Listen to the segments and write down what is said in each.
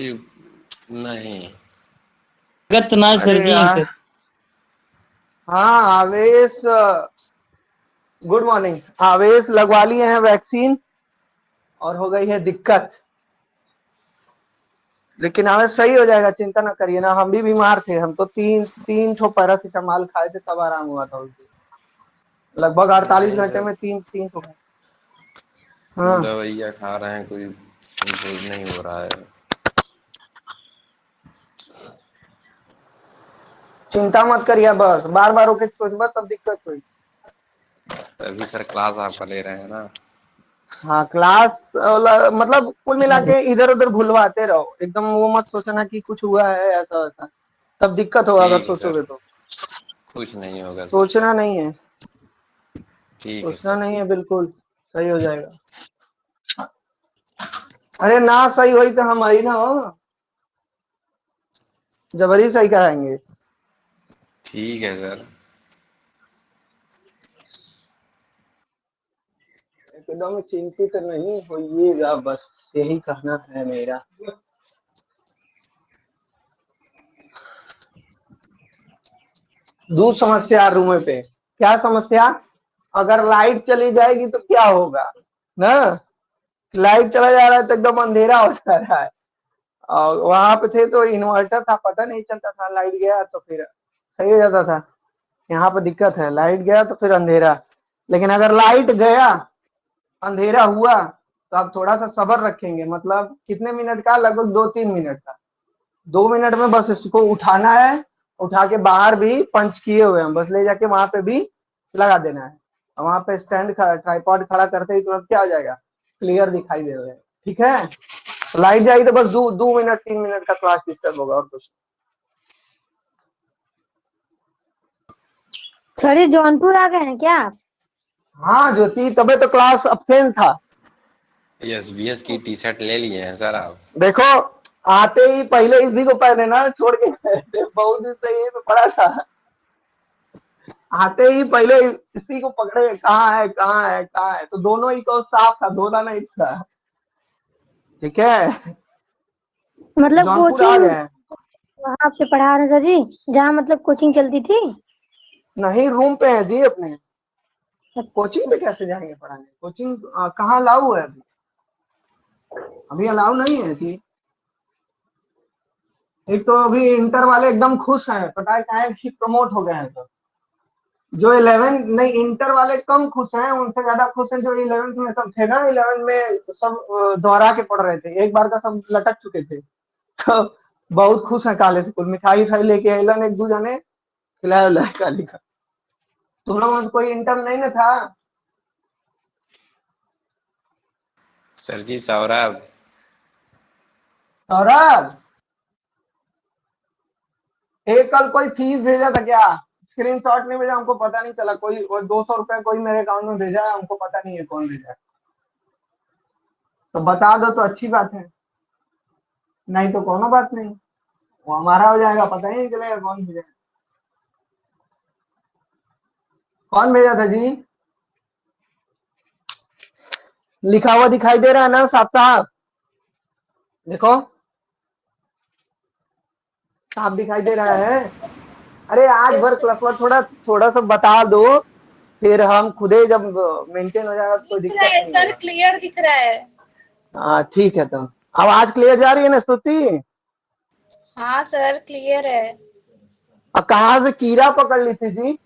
नहीं। गत ना अरे सर जी यार, अंकल। हाँ आवेश, गुड मॉर्निंग। आवेश लगवा लिए हैं वैक्सीन और हो गई है दिक्कत, लेकिन आवेश सही हो जाएगा, चिंता ना करिए ना। हम भी बीमार थे, हम तो तीन तीन ठो पैरासीटामॉल खाए थे तब आराम हुआ था उस दिन। लगभग 48 नहीं घंटे सर, में तीन तीन ठो। हाँ दवाइयाँ खा रहे हैं, कोई इम्प्रूव नहीं हो रहा है। चिंता मत करिए, बस बार बार होके सोचबा तब दिक्कत हुई। तभी सर क्लास आपका ले रहे हैं ना। हाँ क्लास मतलब कुल मिला के इधर उधर भूलवाते रहो, एकदम वो मत सोचना कि कुछ हुआ है ऐसा वैसा, तब दिक्कत होगा अगर ठीक है सर, सोचोगे तो। कुछ नहीं होगा सर। सोचना नहीं है, ठीक है सोचना सर। नहीं है, बिल्कुल सही हो जाएगा। अरे ना सही हुई तो हम आई ना हो, जबरी सही कराएंगे। ठीक है सर। एकदम चिंतित नहीं होइएगा, बस यही कहना है मेरा। दो समस्या रूम पे। क्या समस्या? अगर लाइट चली जाएगी तो क्या होगा ना। लाइट चला जा रहा है तो एकदम अंधेरा हो जा रहा है, और वहां पे थे तो इन्वर्टर था, पता नहीं चलता था, लाइट गया तो फिर सही हो जाता था। यहाँ पे दिक्कत है, लाइट गया तो फिर अंधेरा। लेकिन अगर लाइट गया, अंधेरा हुआ, तो आप थोड़ा सा सब्र रखेंगे, मतलब कितने मिनट का, लगभग 2-3 मिनट का। 2 मिनट में बस इसको उठाना है, उठा के बाहर भी पंच किए हुए हैं, बस ले जाके वहां पे भी लगा देना है। और वहां पे स्टैंड खड़ा, ट्राइपॉड खड़ा करते ही तुरंत क्या हो जाएगा, क्लियर दिखाई दे रहा है। ठीक है, तो लाइट जाएगी तो बस 2 मिनट 3 मिनट का क्लास डिस्टर्ब होगा और कुछ। सर ये जौनपुर आ गए हैं क्या आप? हाँ ज्योति, तबे तो क्लास अब्सेंट था। एसबीएस की टी शर्ट ले लिए हैं सर आप? देखो, आते ही पहले इसी को पहने ना, छोड़ के गए थे, बहुत दिन से यही पे पड़ा था। आते ही पहले इसी को पकड़े, कहाँ है कहाँ है कहाँ है, तो दोनों ही को साफ था, धोना नहीं था। ठीक है, मतलब जौनपुर आ कोचिंग गए हैं। वहाँ पे पढ़ा रहे सर जी, जहाँ मतलब कोचिंग चलती थी? नहीं, रूम पे है जी अपने। कोचिंग पे कैसे जाएंगे पढ़ाने, कोचिंग कहाँ अलाउ है अभी? अभी अलाउ नहीं है जी। एक तो अभी इंटर वाले एकदम खुश हैं, पता है क्या है कि प्रमोट हो गए हैं सब। जो 11 नहीं, इंटर वाले कम खुश हैं, उनसे ज्यादा खुश हैं जो 11th में सब थे ना, 11 में सब दोहरा के पढ़ रहे थे, एक बार का सब लटक चुके थे। तो बहुत खुश है, काले से कुल मिठाई उठाई लेके अलन, एक दो जने खिलाया उलाया काली का। तुम लोग में कोई इंटर नहीं ना था? सर जी सौरभ। सौरभ, एक कल कोई फीस भेजा था क्या? स्क्रीनशॉट नहीं भेजा, हमको पता नहीं चला। कोई 200 रुपया कोई मेरे अकाउंट में भेजा है, हमको पता नहीं है कौन भेजा है, तो बता दो तो अच्छी बात है, नहीं तो कोनो बात नहीं, वो हमारा हो जाएगा, पता ही नहीं चलेगा कौन भेजा है। कौन भेजा था जी? लिखा हुआ दिखाई दे रहा है ना साहब साहब? देखो, साफ दिखाई दे रहा है। अरे आज भर क्लास में थोड़ा थोड़ा सा बता दो, फिर हम खुदे जब मेंटेन हो जाएगा तो कोई दिख रहा दिक्कत है नहीं सर, होगा। क्लियर दिख रहा है। हाँ ठीक है, तो आवाज क्लियर जा रही है ना स्तुति? हाँ सर क्लियर है। अब कहाँ से कीड़ा पकड़ ली थी जी?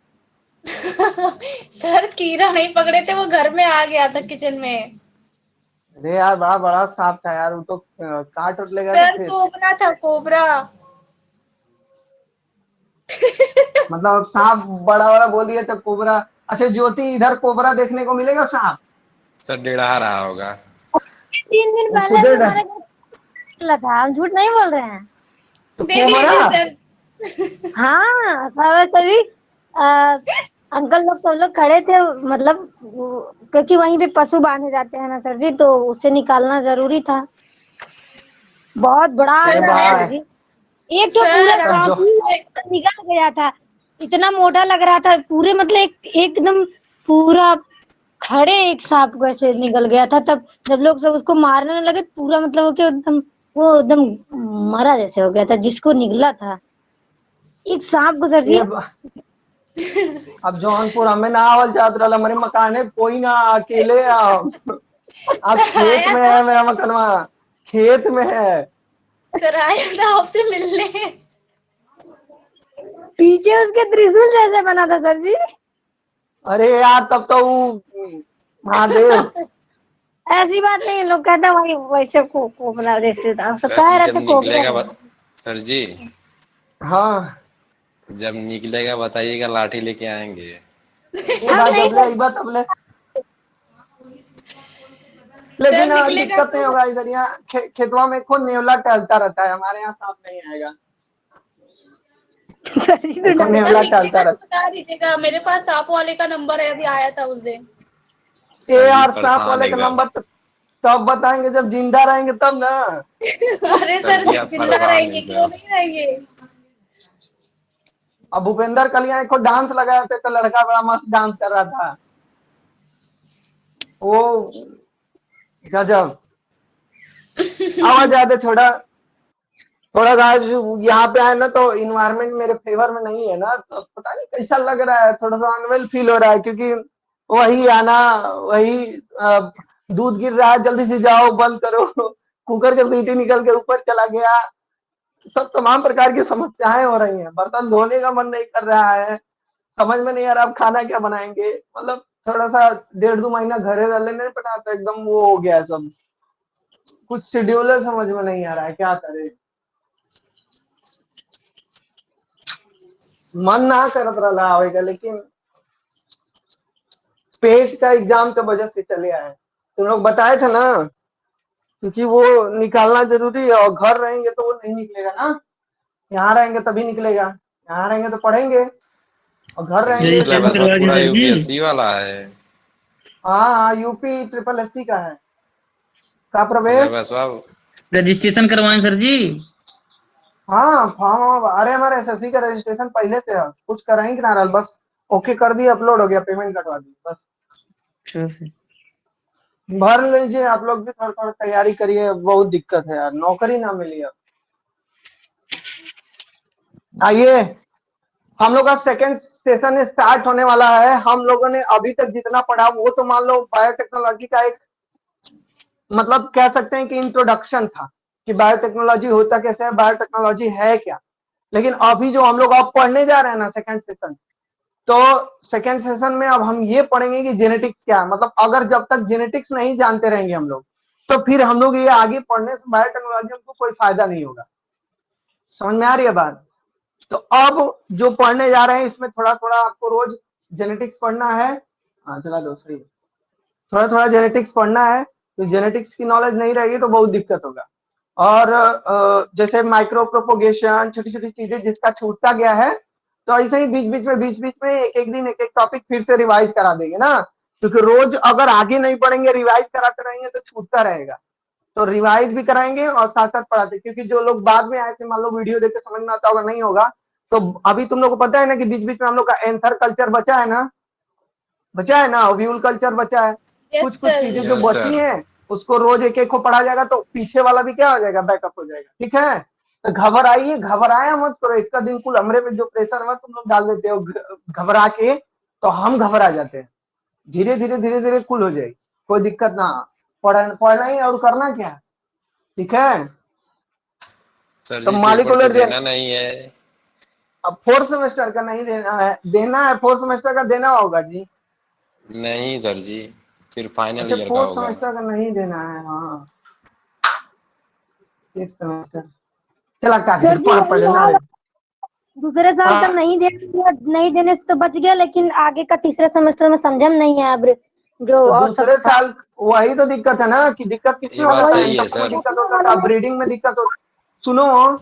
सर कीड़ा नहीं पकड़े थे, वो घर में आ गया था किचन में। अरे यार बड़ा बड़ा सांप था यार, वो तो काट उठ लेगा तो सर फिर। कोबरा था, कोबरा। मतलब सांप बड़ा बड़ा बोल दिया तो कोबरा। अच्छा ज्योति, इधर कोबरा देखने को मिलेगा सांप? सर डेढ़ा रहा होगा। 3 दिन वो पहले खुदे भी हमारे घर निकला था, हम झूठ नहीं बोल रहे हैं। तो देख कोबरा। लीजिए सर। हाँ सब सभी अंकल लोग सब लोग खड़े थे, मतलब क्योंकि वहीं पे पशु बांधे जाते हैं ना सर जी, तो उसे निकालना जरूरी था। बहुत बड़ा अरे था सर भाई, जी, एक तो पूरा सर तब सांप जो ही निकल गया था, इतना मोटा लग रहा था पूरे, मतलब एकदम पूरा खड़े एक सांप को ऐसे निकल गया था। तब जब लोग सब उसको मारने लगे पूरा, मतलब कि एकदम वो एकदम मरा जैसे हो गया था, जिसको निकला था एक सांप को सर जी। ये अब जौनपुर हमें ना आवल जात रहा हमारे मकाने कोई ना अकेले अब खेत आया में था, है मेरा मकनवा, खेत में है। सर आया था आपसे मिलने। पीछे उसके त्रिशूल जैसे बना था सर जी। अरे यार तब तो वो महादेव। ऐसी बात नहीं है, लोग कहते हैं वही वैसे को कोबरा जैसे था, तो सर कह जी रहे जब थे कोबरा निकलेगा नहीं। सर जी हाँ जब निकलेगा बताइएगा, लाठी लेके आएंगे। ये हम बात नहीं जब ले कर। एक बात तब ले, सर लेकिन निकलेगा दिक्कत नहीं तो होगा इधर। यहाँ खेतवा में खुद नेवला टहलता रहता है, हमारे यहाँ सांप नहीं आएगा। सर जी तो देखो डर सर नेवला टहलता निकलेगा तो रहता बता दीजिएगा, मेरे पास सांप वाले का नंबर है, अभी आया था उस दिन। है। ये सर जी यार सांप परेशान वाले का एकदम। नंबर तो तब बताएंगे जब जिंदा रहेंगे तब ना। अरे सर सर जी आप जिंदा परेशान रहेंगे क्यों एकदम। नहीं रहेंगे। अब भूपेंद्र कल यहाँ एक डांस लगाए थे तो लड़का बड़ा मस्त डांस कर रहा था, वो गजब। आवाज आते छोड़ा थोड़ा आज यहाँ पे आए ना तो इन्वायरमेंट मेरे फेवर में नहीं है ना, तो पता नहीं कैसा लग रहा है, थोड़ा सा अनवेल फील हो रहा है, क्योंकि वही आना वही दूध गिर रहा है, जल्दी से जाओ बंद करो कुकर का सीटी निकल के ऊपर चला गया, सब तमाम प्रकार की समस्याएं हो रही हैं, बर्तन धोने का मन नहीं कर रहा है, समझ में नहीं आ रहा अब खाना क्या बनाएंगे। मतलब थोड़ा सा 1.5-2 महीना घरे रह लेने पर ना तो एकदम वो हो गया है सब, कुछ शेड्यूल समझ में नहीं आ रहा है क्या करे। मन ना करत रहा आवेगा, लेकिन पेट का एग्जाम के वजह से चले आए। तुम लोग बताए थे ना, क्योंकि वो निकालना जरूरी है, और घर रहेंगे तो वो नहीं निकलेगा ना, यहाँ रहेंगे तभी निकलेगा, यहाँ रहेंगे तो पढ़ेंगे और घर सर जी रहेंगे तो रजिस्ट्रेशन सिलेबस घर। में करवा पूरा दिया सर जी। यूपीएससी वाला है। हाँ हाँ यूपी ट्रिपल एससी का है। का प्रवेश। सिलेबस वाला। रजिस्ट्रेशन करवाएं सर जी। हाँ फॉर्म, अरे हमारे एसएससी का रजिस्ट्रेशन पहले से है, कुछ करा ही ना रहा, बस ओके कर दिया, अपलोड हो गया, पेमेंट कटवा दी बस। अच्छा से। भर लीजिए आप लोग भी, थोड़ा थोड़ा तैयारी करिए, बहुत दिक्कत है यार, नौकरी ना मिली अब। आइए हम लोग का सेकंड सेशन स्टार्ट होने वाला है। हम लोगों ने अभी तक जितना पढ़ा वो तो मान लो बायोटेक्नोलॉजी का एक मतलब कह सकते हैं कि इंट्रोडक्शन था, कि बायोटेक्नोलॉजी होता कैसे है, बायोटेक्नोलॉजी है क्या। लेकिन अभी जो हम लोग अब पढ़ने जा रहे हैं ना सेकंड सेशन, तो सेकंड सेशन में अब हम ये पढ़ेंगे कि जेनेटिक्स क्या है। मतलब अगर जब तक जेनेटिक्स नहीं जानते रहेंगे हम लोग, तो फिर हम लोग ये आगे पढ़ने से बायोटेक्नोलॉजी हमको कोई फायदा नहीं होगा। समझ में आ रही है बात। तो अब जो पढ़ने जा रहे हैं इसमें थोड़ा थोड़ा आपको रोज जेनेटिक्स पढ़ना है। हाँ चला दूसरी, थोड़ा थोड़ा जेनेटिक्स पढ़ना है, तो जेनेटिक्स की नॉलेज नहीं रहेगी तो बहुत दिक्कत होगा। और जैसे माइक्रो प्रोपोगेशन, छोटी छोटी चीजें जिसका छूटता गया है, तो ऐसे ही बीच बीच में एक एक दिन एक एक टॉपिक फिर से रिवाइज करा देंगे ना, क्योंकि रोज अगर आगे नहीं पढ़ेंगे रिवाइज कराते रहेंगे तो छूटता रहेगा। तो रिवाइज भी कराएंगे और साथ साथ पढ़ाते, क्योंकि जो लोग बाद में आए थे मान लो वीडियो देख के समझ में आता होगा नहीं होगा, तो अभी तुम लोग को पता है ना कि बीच बीच में हम लोग का एंथर कल्चर बचा है ना, व्यूल कल्चर बचा है, यस कुछ कुछ सर। चीजें जो यस बची सर। हैं उसको रोज एक एक को पढ़ा जाएगा, तो पीछे वाला भी क्या हो जाएगा, बैकअप हो जाएगा। ठीक है, तो घबराया मत करो, इसका दिन कुल हमरे पे जो प्रेशर है तुम लोग डाल देते हो घबरा के, तो हम घबरा जाते हैं। धीरे धीरे कुल हो जाएगी, कोई दिक्कत ना। पढ़ना ही और करना क्या है। ठीक है, सर तो जी पेपर तो मालिकुलर देना नहीं है। अब फोर्थ सेमेस्टर का नहीं देना है, फोर्थ सेमेस्टर का देना होगा जी। नहीं सर जी, सिर्फ फाइनल अच्छा ईयर का फोर्थ होगा। सेमेस्टर का नहीं देना है, हाँ फिफ्थ सेमेस्टर। चला सर काफिर जी वही पढ़ना हाल, रे। दूसरे साल का हाँ नहीं देने से तो बच गया, लेकिन आगे का तीसरे सेमेस्टर में समझ में नहीं आया अब जो तो और सब दूसरे था। साल वही तो दिक्कत है ना, कि दिक्कत किसमें ये बात होता था, सही वही है एंटमो में सर। दिक्कत होने होता वाला था, है। ब्रीडिंग में दिक्कत होता। सुनो,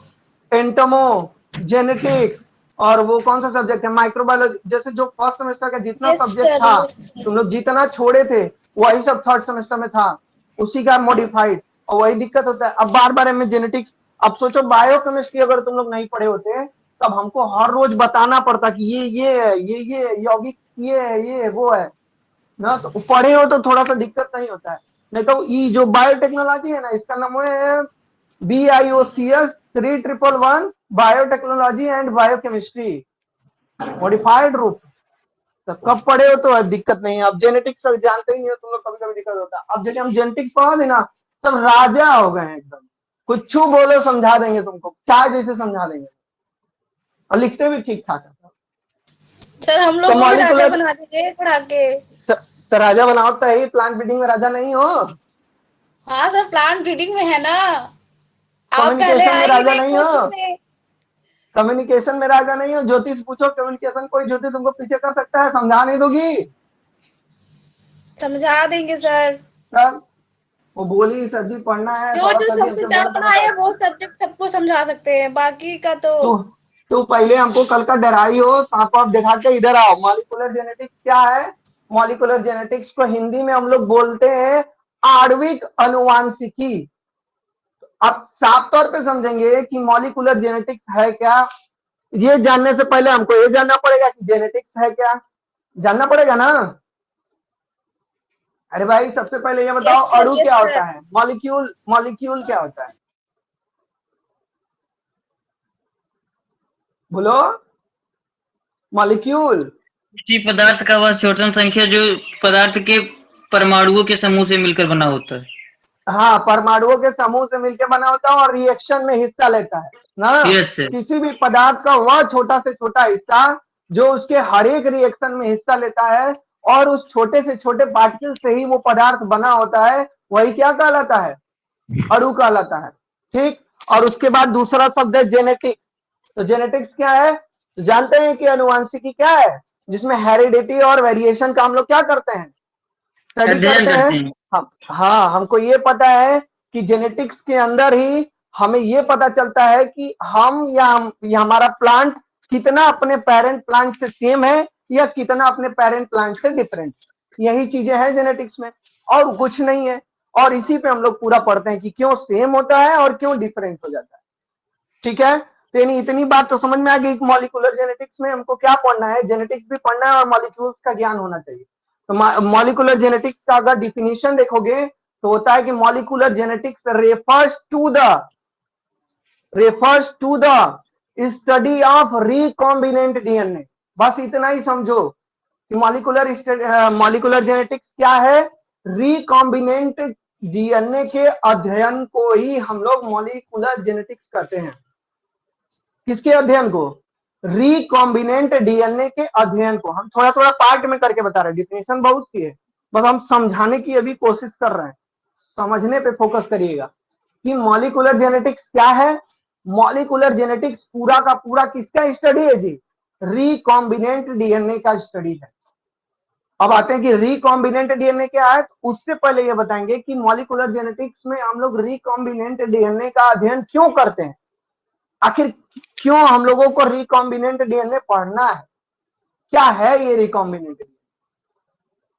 एंटमो, जेनेटिक्स, और वो कौन सा सब्जेक्ट है माइक्रोबायोलॉजी, जैसे जो फर्स्ट सेमेस्टर का जितना यस सब्जेक्ट सर, था यस सर। तुम लोग जितना छोड़े थे वही सब थर्ड सेमेस्टर में था, उसी का मॉडिफाइड। और वही दिक्कत होता है, अब बार बार में जेनेटिक्स। अब सोचो बायोकेमिस्ट्री अगर तुम लोग नहीं पढ़े होते तब हमको हर रोज बताना पड़ता कि ये है, ये यौगिक, ये है, ये वो है ना, तो पढ़े हो तो थोड़ा सा दिक्कत नहीं होता है। नहीं तो ये जो बायोटेक्नोलॉजी है ना, इसका नाम है BIOCS 3111 biotechnology and biochemistry modified रूप। तो कब पढ़े हो तो दिक्कत नहीं है। अब जेनेटिक्स जानते ही नहीं हो तुम लोग, कभी कभी दिक्कत होता है। अब जब हम जेनेटिक्स पढ़ा देना सब राजा हो गए हैं एकदम, कुछ बोलो समझा देंगे तुमको, चाय जैसे समझा देंगे, और लिखते भी ठीक ठाक है। सर हम लोग को भी राजा बना दीजिए पढ़ा के। तो राजा बनाओ तो है ही, प्लांट ब्रीडिंग में राजा नहीं हो। हाँ सर, प्लांट ब्रीडिंग में है ना, आप पहले कम्युनिकेशन में आए ही राजा नहीं नहीं हो। कोचिंग में। कम्युनिकेशन में राजा नहीं हो। ज्योतिष पूछो कम्युनिकेशन, कोई ज्योतिष तुमको पीछे कर सकता है? समझा नहीं दोगी? समझा देंगे सर। तब वो बोली सर जी पढ़ना है जो थोड़ा जो सा भी हमसे सब्जेक्ट आप मन पढ़ाए बता। हैं वो सब्जेक्ट सबको समझा सकते हैं, बाकी का तो तो पहले हमको कल का डराई हो, सांप आप दिखा के इधर आओ। मॉलिक्यूलर जेनेटिक्स क्या है? मॉलिक्यूलर जेनेटिक्स को हिंदी में हम लोग बोलते हैं आणविक अनुवांशिकी। आप साफ तौर पे समझेंगे कि मॉलिक्यूलर जेनेटिक्स है क्या। ये जानने से पहले हमको ये जानना पड़ेगा कि जेनेटिक्स है क्या, जानना पड़ेगा ना। अरे भाई सबसे पहले ये बताओ अणु क्या होता है, मॉलिक्यूल, मॉलिक्यूल क्या होता है बोलो। मॉलिक्यूल किसी पदार्थ का वह छोटतम संख्या जो पदार्थ के परमाणुओं के समूह से मिलकर बना होता है। हाँ, परमाणुओं के समूह से मिलकर बना होता है और रिएक्शन में हिस्सा लेता है ना। Yes sir. किसी भी पदार्थ का वह छोटा से छोटा हिस्सा जो उसके हर एक रिएक्शन में हिस्सा लेता है और उस छोटे से छोटे पार्टिकल से ही वो पदार्थ बना होता है, वही क्या कहलाता है? अणु कहलाता है। ठीक। और उसके बाद दूसरा शब्द है जेनेटिक्स। तो जेनेटिक्स क्या है? तो जानते हैं कि अनुवांशिकी क्या है, जिसमें हेरिडिटी और वेरिएशन का हम लोग क्या करते हैं? स्टडी अध्ययन करते हैं। हम हाँ, हमको ये पता है कि जेनेटिक्स के अंदर ही हमें ये पता चलता है कि हम या हमारा प्लांट कितना अपने पेरेंट प्लांट से सेम है या कितना अपने पेरेंट प्लांट से डिफरेंट। यही चीजें हैं जेनेटिक्स में, और कुछ नहीं है। और इसी पे हम लोग पूरा पढ़ते हैं कि क्यों सेम होता है और क्यों डिफरेंट हो जाता है। ठीक है, तो यानी इतनी बात तो समझ में आ गई। मॉलिक्यूलर जेनेटिक्स में हमको क्या पढ़ना है? जेनेटिक्स भी पढ़ना है और मॉलिक्यूल्स का ज्ञान होना चाहिए। तो मॉलिक्यूलर जेनेटिक्स का अगर डिफिनीशन देखोगे तो होता है कि molecular genetics refers to the study of recombinant DNA. बस इतना ही समझो कि मॉलिक्यूलर जेनेटिक्स क्या है। रिकॉम्बिनेंट डीएनए के अध्ययन को ही हम लोग मॉलिक्यूलर जेनेटिक्स कहते हैं। किसके अध्ययन को? रिकॉम्बिनेंट डीएनए के अध्ययन को। हम थोड़ा थोड़ा पार्ट में करके बता रहे हैं, डिफिनेशन बहुत सी है, बस हम समझाने की अभी कोशिश कर रहे हैं। समझने पे फोकस करिएगा कि मॉलिक्यूलर जेनेटिक्स क्या है। मॉलिक्यूलर जेनेटिक्स पूरा का पूरा किसका स्टडी है जी? रिकॉम्बिनेंट डीएनए का स्टडी है। अब आते हैं कि रिकॉम्बिनेंट डीएनए क्या है। उससे पहले ये बताएंगे कि मॉलिक्यूलर जेनेटिक्स में हम लोग रिकॉम्बिनेंट डीएनए का अध्ययन क्यों करते हैं, आखिर क्यों हम लोगों को रिकॉम्बिनेंट डीएनए पढ़ना है, क्या है ये रिकॉम्बिनेंट डीएनए।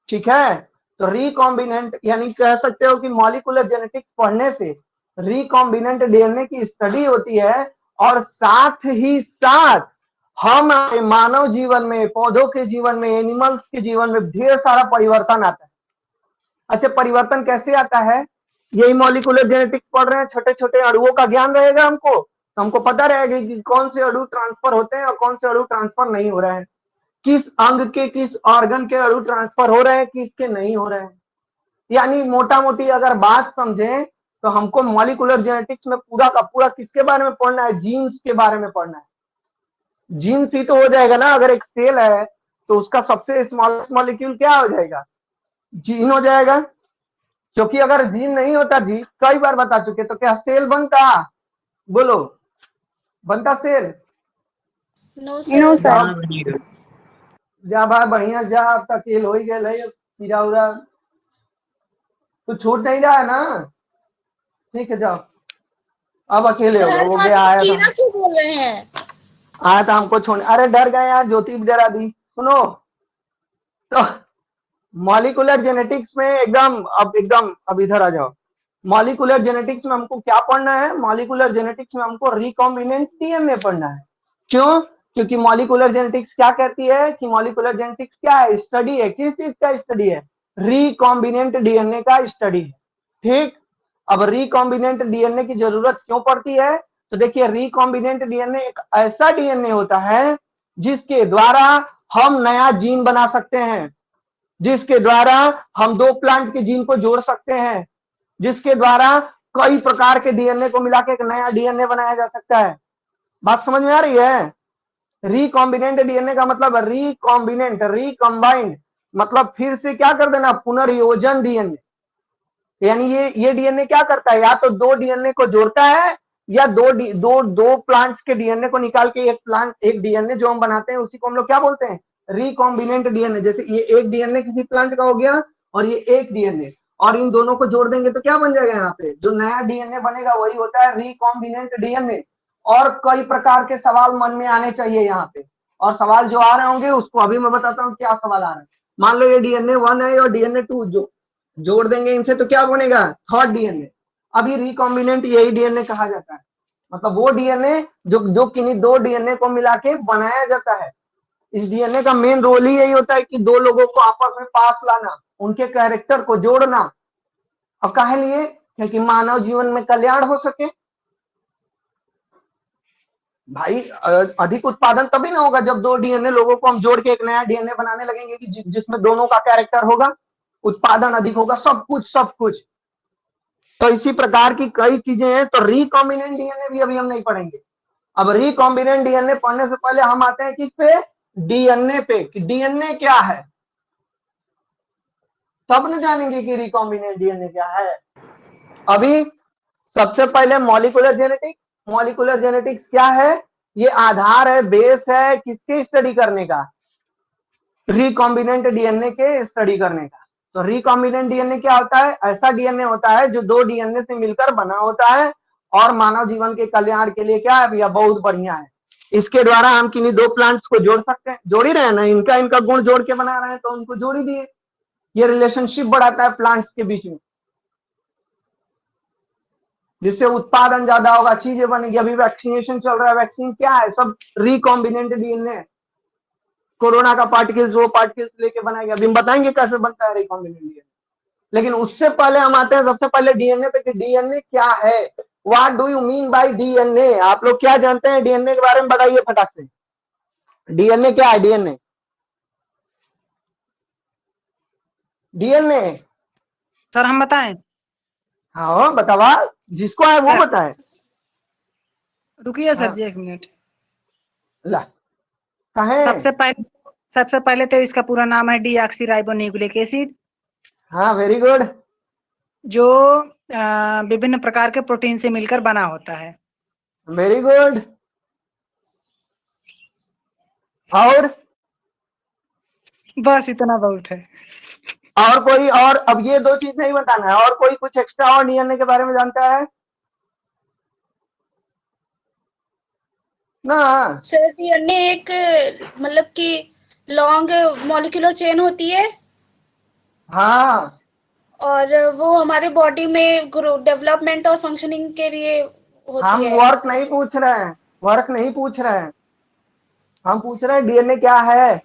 ठीक है, तो रिकॉम्बिनेंट यानी कह सकते हो कि मॉलिक्यूलर जेनेटिक्स पढ़ने से रिकॉम्बिनेंट डीएनए की स्टडी होती है और साथ ही साथ हम मानव जीवन में, पौधों के जीवन में, एनिमल्स के जीवन में ढेर सारा परिवर्तन आता है। अच्छा, परिवर्तन कैसे आता है? यही मॉलिक्यूलर जेनेटिक्स पढ़ रहे हैं, छोटे छोटे अणुओं का ज्ञान रहेगा हमको, तो हमको पता रहेगा कि कौन से अणु ट्रांसफर होते हैं और कौन से अणु ट्रांसफर नहीं हो रहे हैं, किस अंग के किस ऑर्गन के अणु ट्रांसफर हो रहे हैं, किसके नहीं हो रहे हैं। यानी मोटा मोटी अगर बात समझें तो हमको मॉलिक्यूलर जेनेटिक्स में पूरा का पूरा किसके बारे में पढ़ना है? जीन्स के बारे में पढ़ना है। जीन्स ही तो हो जाएगा ना। अगर एक सेल है तो उसका सबसे स्मॉलेस्ट मॉलिक्यूल क्या हो जाएगा? जीन हो जाएगा। क्योंकि अगर जीन नहीं होता, जी कई बार बता चुके, तो क्या सेल बनता? बोलो, बनता सेल? No sir. जा भाई बढ़िया जा, अब तक खेल हो ही गया है, कीड़ा उड़ा तो छूट नहीं रहा है ना। ठीक है जाओ, अब अकेले हो गए। वो गया आया था, क्यों बोल रहे हैं? आया था हमको छोड़ने। अरे डर गए यार, ज्योति भी डरा दी। सुनो तो मॉलिक्यूलर जेनेटिक्स में अब इधर आ जाओ। मॉलिक्यूलर जेनेटिक्स में हमको क्या पढ़ना है? मॉलिक्यूलर जेनेटिक्स में हमको रिकॉम्बिनेंट डीएनए पढ़ना है। क्यों? क्योंकि मॉलिक्यूलर जेनेटिक्स क्या कहती है कि मॉलिक्यूलर जेनेटिक्स क्या है? स्टडी है। किस चीज का स्टडी है? रिकॉम्बिनेंट डीएनए का स्टडी है। ठीक, अब रिकॉम्बिनेंट डीएनए की जरूरत क्यों पड़ती है? तो देखिए, रिकॉम्बिनेंट डीएनए एक ऐसा डीएनए होता है जिसके द्वारा हम नया जीन बना सकते हैं, जिसके द्वारा हम दो प्लांट के जीन को जोड़ सकते हैं, जिसके द्वारा कई प्रकार के डीएनए को मिला के एक नया डीएनए बनाया जा सकता है। बात समझ में आ रही है? रिकॉम्बिनेंट डीएनए का मतलब रिकॉम्बिनेंट, रिकम्बाइंड मतलब फिर से क्या कर देना, पुनर्योजन डीएनए। यानी ये डीएनए क्या करता है, या तो दो डीएनए को जोड़ता है या दो प्लांट्स के डीएनए को निकाल के एक डीएनए जो हम बनाते हैं उसी को हम लोग क्या बोलते हैं, रिकॉम्बिनेंट डीएनए। जैसे ये एक डीएनए किसी प्लांट का हो गया और ये एक डीएनए, और इन दोनों को जोड़ देंगे तो क्या बन जाएगा, यहाँ पे जो नया डीएनए बनेगा वही होता है रिकॉम्बिनेंट डीएनए। और कई प्रकार के सवाल मन में आने चाहिए यहाँ पे, और सवाल जो आ रहे होंगे उसको अभी मैं बताता हूँ क्या सवाल आ रहा है। मान लो ये डीएनए 1 है और डीएनए 2 जो जोड़ देंगे इनसे तो क्या बनेगा, थर्ड डीएनए। अभी रिकॉम्बिनेंट यही डीएनए कहा जाता है, मतलब वो डीएनए जो किन्हीं दो डीएनए को मिला के बनाया जाता है। इस डीएनए का मेन रोल ही यही होता है कि दो लोगों को आपस में पास लाना, उनके कैरेक्टर को जोड़ना। और काहे लिए, क्योंकि मानव जीवन में कल्याण हो सके। भाई अधिक उत्पादन तभी ना होगा जब दो डीएनए लोगों को हम जोड़ के एक नया डीएनए बनाने लगेंगे कि जिसमें दोनों का कैरेक्टर होगा, उत्पादन अधिक होगा, सब कुछ। तो इसी प्रकार की कई चीजें हैं। तो रिकॉम्बिनेंट डीएनए भी अभी हम नहीं पढ़ेंगे। अब रिकॉम्बिनेंट डीएनए पढ़ने से पहले हम आते हैं किस पे, डीएनए पे, कि डीएनए क्या है, तब न जानेंगे कि रिकॉम्बिनेंट डीएनए क्या है। अभी सबसे पहले मॉलिक्यूलर जेनेटिक्स। मॉलिक्यूलर जेनेटिक्स क्या है, ये आधार है, बेस है किसके स्टडी करने का, रिकॉम्बिनेंट डीएनए के स्टडी करने का। तो रिकॉम्बिनेंट डीएनए क्या होता है, ऐसा डीएनए होता है जो दो डीएनए से मिलकर बना होता है और मानव जीवन के कल्याण के लिए क्या है भैया, बहुत बढ़िया है। इसके द्वारा हम किन्हीं दो प्लांट्स को जोड़ सकते हैं, जोड़ ही रहे हैं ना, इनका गुण जोड़ के बना रहे हैं तो उनको जोड़ ही दिए। ये रिलेशनशिप बढ़ाता है प्लांट्स के बीच में, जिससे उत्पादन ज्यादा होगा, चीजें बनेगी। अभी वैक्सीनेशन चल रहा है, वैक्सीन क्या है, सब रिकॉम्बिनेंट डीएनए। कोरोना का पार्टिकल्स वो पार्टिकल्स लेके बनाएंगे, अभी हम बताएंगे कैसे बनता है रिकॉम्बिनेंट डीएनए। लेकिन उससे पहले हम आते हैं सबसे पहले डीएनए पे, कि डीएनए क्या है, what do you mean by DNA. आप लोग क्या जानते हैं डीएनए के बारे में, बताइए फटाक से। डीएनए क्या है, डीएनए डीएनए सर हम बताएं? हाँ बतावा, जिसको है वो सर, बताए। रुकिए सर हाँ। जी 1 मिनट। ला कहे, सबसे पहले तो इसका पूरा नाम है डीऑक्सीराइबोन्यूक्लिक एसिड, हाँ वेरी गुड। जो विभिन्न प्रकार के प्रोटीन से मिलकर बना होता है। Very good. और बस इतना बहुत है। और कोई, और अब ये दो चीज नहीं बताना है, और कोई कुछ एक्स्ट्रा और डीएनए के बारे में जानता है ना? सर डीएनए एक मतलब कि लॉन्ग मॉलिक्यूलर चेन होती है हाँ, और वो हमारे बॉडी में डेवलपमेंट और फंक्शनिंग के लिए होती हम है। वर्क नहीं पूछ रहे हैं, वर्क नहीं पूछ रहे हैं, हम पूछ रहे हैं डीएनए क्या है।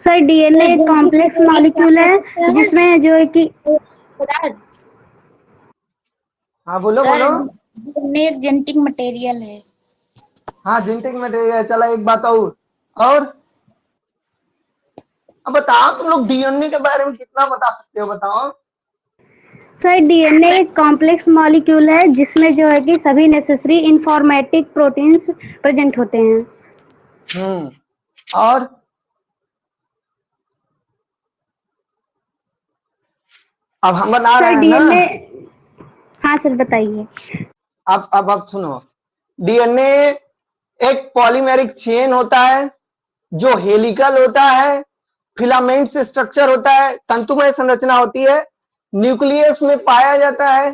सर डीएनए एक कॉम्प्लेक्स मॉलिक्यूल है जिसमें जो है कि हाँ बोलो सर बोलो। डीएनए एक जेनेटिक मटेरियल है। हाँ जेनेटिक मटेरियल, चला एक बात और अब बताओ तुम लोग डीएनए के बारे में कितना बता सकते हो, बताओ। सर डीएनए एक कॉम्प्लेक्स मॉलिक्यूल है जिसमें जो है कि सभी नेसेसरी इंफॉर्मेटिक प्रोटीन्स प्रेजेंट होते हैं। और अब हम बना रहे सर हैं डीएनए, ना। हाँ सर बताइए। अब सुनो, डीएनए एक पॉलीमेरिक चेन होता है जो हेलिकल होता है, फिलामेंट से स्ट्रक्चर होता है, तंतुमय संरचना होती है, न्यूक्लियस में पाया जाता है।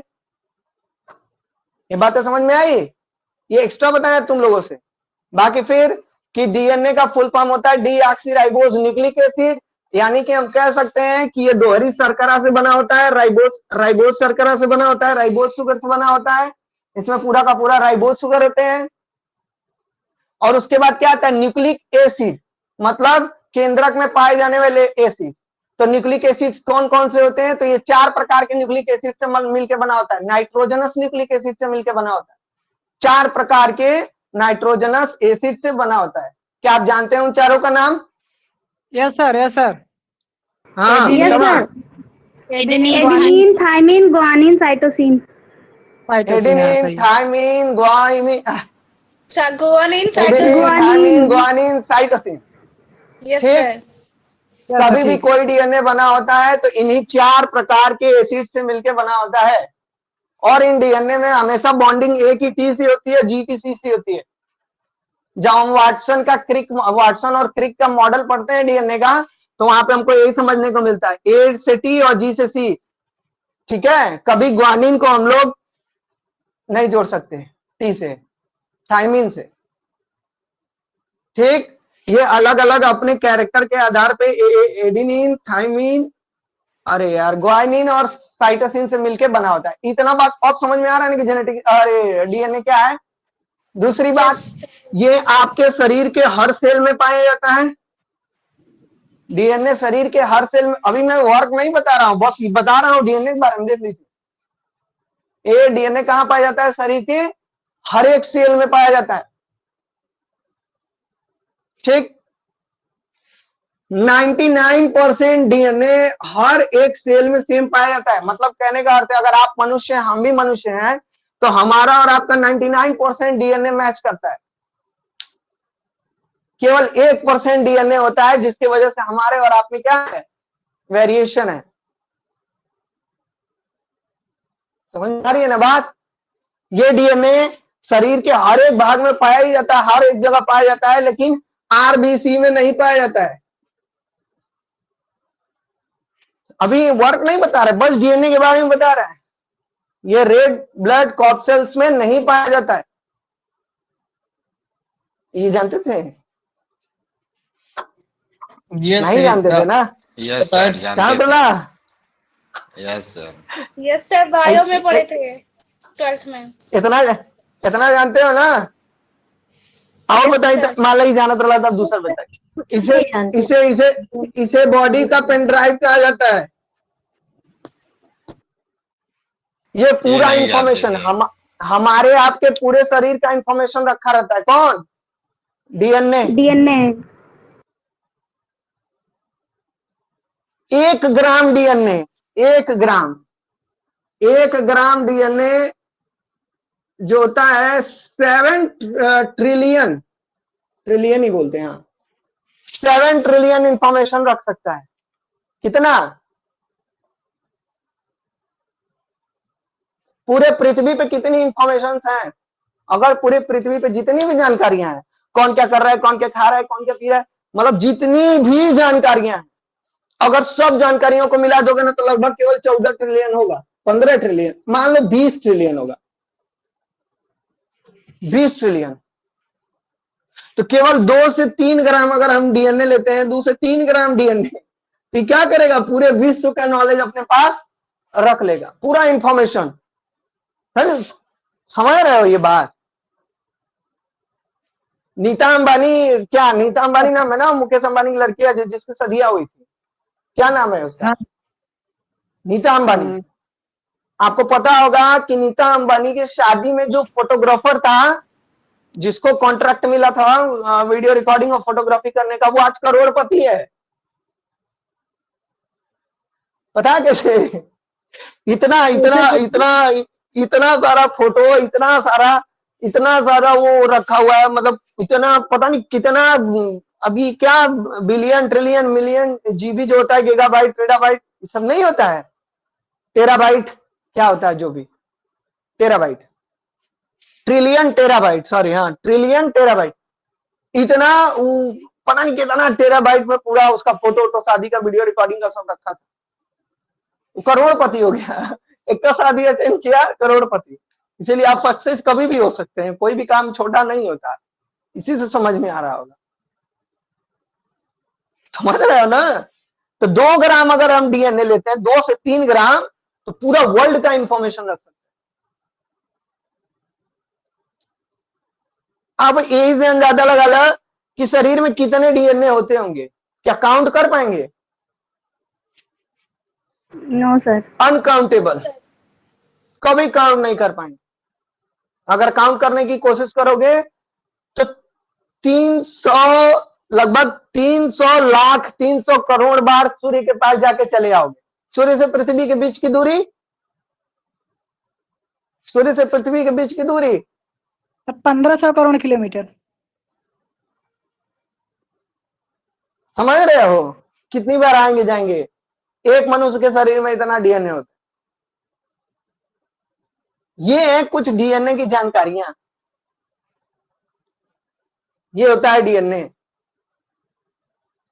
ये बातें समझ में आई? ये एक्स्ट्रा बताया तुम लोगों से। बाकी फिर कि डीएनए का फुल फॉर्म होता है डीऑक्सीराइबोज न्यूक्लिक एसिड, यानी कि हम कह सकते हैं कि ये दोहरी शर्करा से बना होता है, राइबोज शर्करा से बना होता है, राइबोज शुगर से बना होता है। इसमें पूरा का पूरा राइबोज शुगर होते हैं। और उसके बाद क्या आता है, न्यूक्लिक एसिड, मतलब केंद्रक में पाए जाने वाले एसिड। तो न्यूक्लिक एसिड्स कौन कौन से होते हैं? तो ये 4 प्रकार के न्यूक्लिक एसिड से मिलकर बना होता है। नाइट्रोजनस न्यूक्लिक एसिड से मिलकर बना होता है। 4 प्रकार के नाइट्रोजनस एसिड से बना होता है। क्या आप जानते हैं उन चारों का नाम? Yes sir, yes sir. हाँ, yes come on. Sir, adenine, thymine, guanine, cytosine. Adenine, thymine, guanine, guanine, adenine, thymine, guanine, cytosine. Yes ठीक। सर। कभी भी कोई डीएनए बना होता है तो इन्हीं 4 प्रकार के एसिड से मिलकर बना होता है। और इन डीएनए में हमेशा बॉन्डिंग ए की टी से होती है, जी की सी से होती है। जब हम वाटसन और क्रिक का मॉडल पढ़ते हैं डीएनए का, तो वहां पे हमको यही समझने को मिलता है, ए से टी और जी से सी। ठीक है, कभी ग्वानिन को हम लोग नहीं जोड़ सकते टी से, थायमिन से। ठीक, ये अलग अलग अपने कैरेक्टर के आधार पे एडेनिन, थायमिन, अरे यार, ग्वानिन और साइटोसिन से मिलके बना होता है। इतना बात अब समझ में आ रहा है ना कि जेनेटिक, अरे डीएनए क्या है। दूसरी बात, ये आपके शरीर के हर सेल में पाया जाता है। डीएनए शरीर के हर सेल में, अभी मैं वर्क नहीं बता रहा हूं, बस बता रहा हूं डीएनए के बारे में, देख लीजिए। ये डीएनए कहां पाया जाता है? शरीर के हर एक सेल में पाया जाता है। ठीक, 99% डीएनए हर एक सेल में सेम पाया जाता है। मतलब कहने का अर्थ है, अगर आप मनुष्य हैं, हम भी मनुष्य हैं, तो हमारा और आपका 99% डीएनए मैच करता है। केवल 1% डीएनए होता है जिसकी वजह से हमारे और आप में क्या है? वेरिएशन है। समझ आ रही है ना बात? ये डीएनए शरीर के हर एक भाग में पाया ही जाता है, हर एक जगह पाया जाता है, लेकिन आरबीसी में नहीं पाया जाता है। अभी वर्क नहीं बता रहे, बस डीएनए के बारे में बता रहे हैं। ये रेड ब्लड कॉर्पसेल्स में नहीं पाया जाता है। ये जानते थे? नहीं जानते थे ना? यस सर, कहाँ जानते बोला? थे। Yes sir. Yes sir, bio में पढ़े थे 12th में। इतना जानते हो ना? आओ Yes, बताइए, sir. मान ली जानत रहा था, दूसरा बताइए। इसे नहीं जानते। इसे इसे इसे बॉडी का पेन ड्राइव कहा जाता है। ये पूरा नहीं इंफॉर्मेशन जानते थे। हमारे आपके पूरे शरीर का इंफॉर्मेशन रखा रहता है। कौन? डीएनए। डीएनए 1 ग्राम डीएनए, 1 ग्राम डीएनए जो होता है 7 ट्रिलियन, ट्रिलियन ही बोलते हैं, 7 ट्रिलियन इंफॉर्मेशन रख सकता है। कितना? पूरे पृथ्वी पे कितनी इंफॉर्मेशन हैं? अगर पूरे पृथ्वी पे जितनी भी जानकारियां हैं, कौन क्या कर रहा है, कौन क्या खा रहा है, कौन क्या पी रहा है, मतलब जितनी भी जानकारियां हैं, अगर सब जानकारियों को मिला दोगे ना, तो लगभग केवल 14 ट्रिलियन होगा, 15 ट्रिलियन, मान लो 20 ट्रिलियन होगा, 20 ट्रिलियन। तो केवल 2 से 3 ग्राम अगर हम डीएनए लेते हैं, 2 से 3 ग्राम डीएनए, तो क्या करेगा? पूरे विश्व का नॉलेज अपने पास रख लेगा, पूरा इंफॉर्मेशन। समझ रहे हो ये बात? नीता अंबानी, क्या नीता अंबानी नाम है ना मुकेश अंबानी की लड़की है जिसकी शादियां हुई थी, क्या नाम है उसका? हाँ। नीता अंबानी। आपको पता होगा कि नीता अंबानी की शादी में जो फोटोग्राफर था, जिसको कॉन्ट्रैक्ट मिला था वीडियो रिकॉर्डिंग और फोटोग्राफी करने का, वो आज करोड़पति है। पता है कैसे? इतना इतना इतना इतना सारा फोटो, इतना सारा वो रखा हुआ है, मतलब इतना पता नहीं कितना, अभी क्या बिलियन ट्रिलियन मिलियन जीबी जो होता है, गीगाबाइट टेराबाइट, सब नहीं होता है, टेराबाइट क्या होता है, जो भी टेराबाइट, ट्रिलियन टेराबाइट, सॉरी, हाँ ट्रिलियन टेराबाइट, इतना पता नहीं कितना टेराबाइट में पूरा उसका फोटो तो शादी का वीडियो रिकॉर्डिंग का सब रखा था। वो करोड़पति हो गया, एक तो शादी अटेंड किया, करोड़पति। इसीलिए आप सक्सेस कभी भी हो सकते हैं, कोई भी काम छोटा नहीं होता, इसी से समझ में आ रहा होगा। समझ रहे हो ना? तो 2 ग्राम अगर हम डीएनए लेते हैं, 2 से 3 ग्राम, तो पूरा वर्ल्ड का इंफॉर्मेशन रख सकते हैं। अब यही से अंदाजा लगा लो कि शरीर में कितने डीएनए होते होंगे, क्या काउंट कर पाएंगे? No sir. अनकाउंटेबल, कभी काउंट नहीं कर पाएंगे। अगर काउंट करने की कोशिश करोगे तो 300, लगभग 300 लाख 300 करोड़ बार सूर्य के पास जाके चले आओगे। सूर्य से पृथ्वी के बीच की दूरी, सूर्य से पृथ्वी के बीच की दूरी 1500 करोड़ किलोमीटर। समझ रहे हो कितनी बार आएंगे जाएंगे? एक मनुष्य के शरीर में इतना डीएनए होता है। ये है कुछ डीएनए की जानकारियां, ये होता है डीएनए।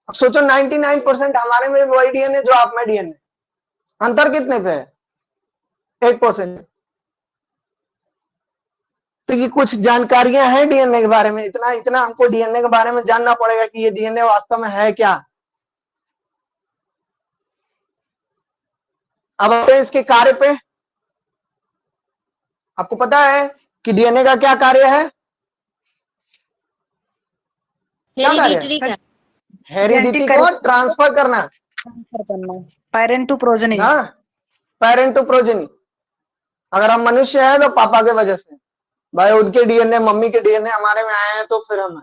अब सोचो 99% हमारे में वही डीएनए जो आप में डीएनए, अंतर कितने पे है? 8%। तो ये कुछ जानकारियां हैं डीएनए के बारे में, इतना इतना हमको डीएनए के बारे में जानना पड़ेगा कि ये डीएनए वास्तव में है क्या। अब आते हैं इसके कार्य पे। आपको पता है कि डीएनए का क्या कार्य है? क्या कार्य है? हेरिडिटी को ट्रांसफर करना, पैरेंट टू प्रोजेनी। ना पेरेंट टू प्रोजेनी। अगर हम मनुष्य हैं तो पापा के वजह से, भाई उनके डीएनए मम्मी के डीएनए हमारे में आए हैं तो फिर हम,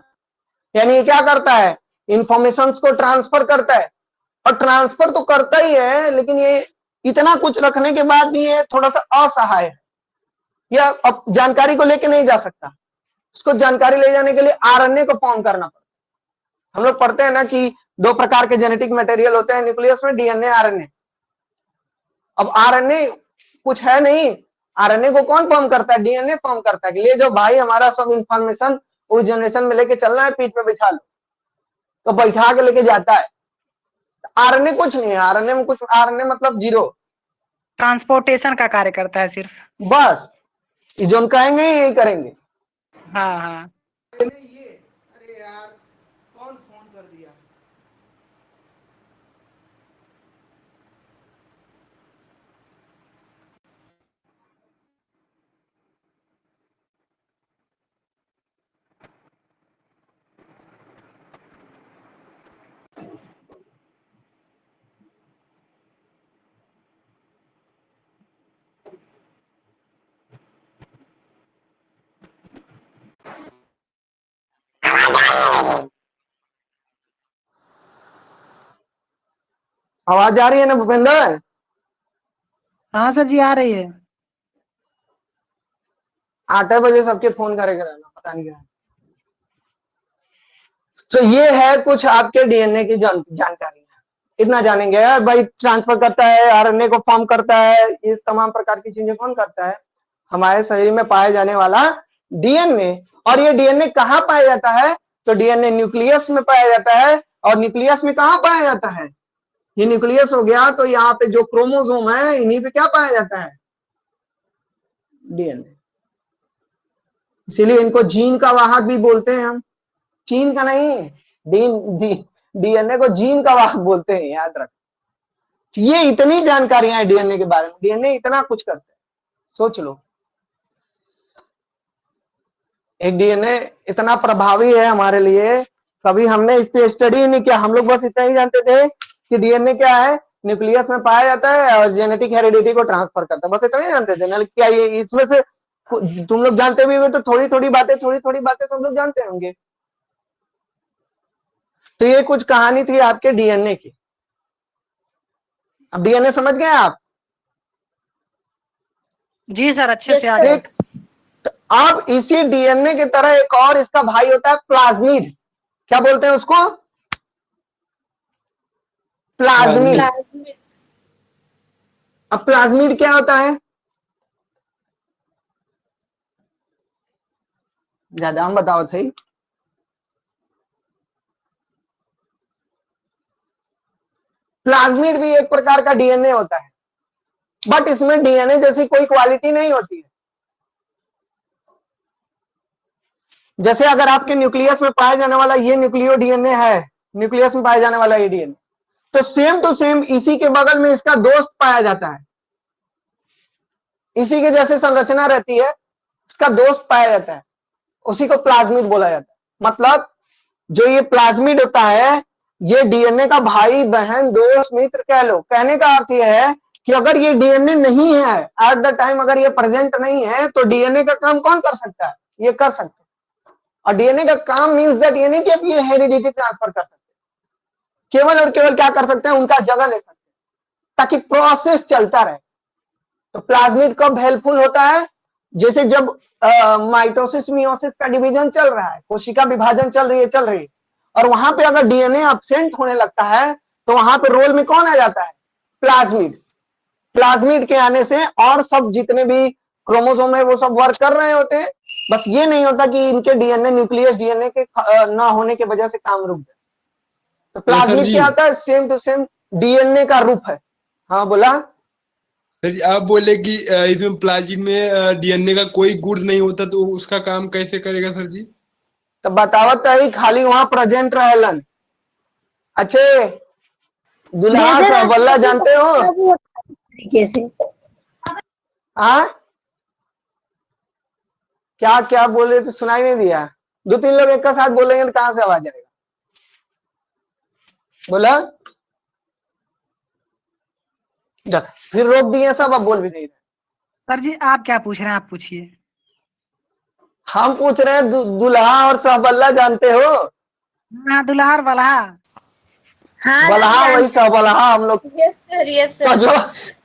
यानी ये क्या करता है? इंफॉर्मेशन को ट्रांसफर करता है। और ट्रांसफर तो करता ही है, लेकिन ये इतना कुछ रखने के बाद भी ये थोड़ा सा असहाय है, या अब जानकारी को लेके नहीं जा सकता। इसको जानकारी ले जाने के लिए आरएनए को फॉर्म करना पड़ता है। हम लोग पढ़ते हैं ना कि 2 प्रकार के जेनेटिक मटेरियल होते हैं न्यूक्लियस में, डीएनए आरएनए। अब आरएनए कुछ है नहीं, आरएनए को कौन फॉर्म करता है? डीएनए फॉर्म करता है। ले जो भाई हमारा सब इंफॉर्मेशन उस जनरेशन में लेके चलना है, पीठ पे बिठा लो, तो बैठा के लेके जाता है। आरएनए कुछ नहीं है, आरएनए में कुछ, आरएनए मतलब जीरो, ट्रांसपोर्टेशन का कार्य करता है सिर्फ। बस जो हम कहेंगे यही करेंगे। हाँ हाँ। अरे यार कौन फोन कर दिया? आवाज आ रही है ना भूपेंद्र? हाँ सर जी आ रही है। 8 बजे सबके फोन करेगा रहना, पता नहीं क्या। तो ये है कुछ आपके डीएनए की जानकारी। इतना जानेंगे भाई, ट्रांसफर करता है, आरएनए को फॉर्म करता है, ये तमाम प्रकार की चीजें कौन करता है? हमारे शरीर में पाया जाने वाला डीएनए। और ये डीएनए कहाँ पाया जाता है? तो डीएनए न्यूक्लियस में पाया जाता है। और न्यूक्लियस में कहाँ पाया जाता है? ये न्यूक्लियस हो गया, तो यहाँ पे जो क्रोमोसोम है इन्हीं पे क्या पाया जाता है? डीएनए। इसीलिए इनको जीन का वाहक भी बोलते हैं हम, चीन का नहीं, डीएनए को जीन का वाहक बोलते हैं, याद रख। ये इतनी जानकारियां हैं डीएनए के बारे में, डीएनए इतना कुछ करते हैं, सोच लो। एक डीएनए इतना प्रभावी है हमारे लिए, कभी हमने इस पे स्टडी नहीं किया। हम लोग बस इतना ही जानते थे कि डीएनए क्या है, न्यूक्लियस में पाया जाता है और जेनेटिक हेरिडिटी को ट्रांसफर करता है, बस इतना ही जानते थे ना। क्या ये इसमें से तुम लोग जानते भी हुए तो थोड़ी थोड़ी बातें सब लोग जानते होंगे। तो ये कुछ कहानी थी आपके डीएनए की। अब डीएनए समझ गए आप? जी सर अच्छे से आ गए। तो अब इसी डीएनए की तरह एक और इसका भाई होता है प्लाज्मिड। क्या बोलते हैं उसको? प्लाज्मिड। अब प्लाज्मिड क्या होता है? ज्यादा हम बताओ सही। प्लाज्मिड भी एक प्रकार का डीएनए होता है, बट इसमें डीएनए जैसी कोई क्वालिटी नहीं होती है। जैसे अगर आपके न्यूक्लियस में पाया जाने वाला ये न्यूक्लियो डीएनए है, न्यूक्लियस में पाया जाने वाला ये डीएनए, तो सेम टू सेम इसी के बगल में इसका दोस्त पाया जाता है, इसी के जैसे संरचना रहती है, इसका दोस्त पाया जाता है, उसी को प्लाज्मिड बोला जाता है। मतलब जो ये प्लाज्मिड होता है, ये डीएनए का भाई बहन दोस्त मित्र कह लो। कहने का अर्थ यह है कि अगर ये डीएनए नहीं है एट द टाइम, अगर ये प्रेजेंट नहीं है, तो डीएनए का काम कौन कर सकता है? ये कर सकते हैं। और डीएनए का काम मीन्स दैट ये नहीं कि आप ये हेरिडिटी ट्रांसफर कर सकते, केवल और केवल क्या कर सकते हैं, उनका जगह ले सकते हैं ताकि प्रोसेस चलता रहे। तो प्लाज्मिड कब हेल्पफुल होता है? जैसे जब माइटोसिस मियोसिस का डिवीजन चल रहा है, कोशिका विभाजन चल रही है, और वहां पे अगर डीएनए अब्सेंट होने लगता है तो वहां पे रोल में कौन आ जाता है? प्लाज्मिड। प्लाज्मिड के आने से और सब जितने भी क्रोमोसोम है वो सब वर्क कर रहे होते हैं। बस ये नहीं होता कि इनके डीएनए, न्यूक्लियस डीएनए के ना होने की वजह से काम रुक जाए। तो प्लाज्मिड क्या आता है? सेम टू सेम डीएनए का रूप है। हाँ बोला सर जी, आप बोले कि इसमें प्लाज्मिड में डीएनए का कोई गुण नहीं होता, तो उसका काम कैसे करेगा सर जी? तो बतावत है, खाली वहां प्रेजेंट रहेलन। अच्छे दुल्हा जैसे सबल्ला जानते हो? तरीके से हाँ क्या क्या बोल रहे थे, सुनाई नहीं दिया। दो तीन लोग एक साथ बोलेंगे तो कहां से आवाज आएगा? बोला जा, फिर रोक दिए सब, अब बोल भी नहीं रहे। सर जी आप क्या पूछ रहे हैं, आप पूछिए। हम पूछ रहे हैं दुल्हा और सहबल्ला जानते हो? हाँ दुल्हार वाला। हाँ बल्हा वही सहबल्हा हम लोग। यस सर, यस तो सर।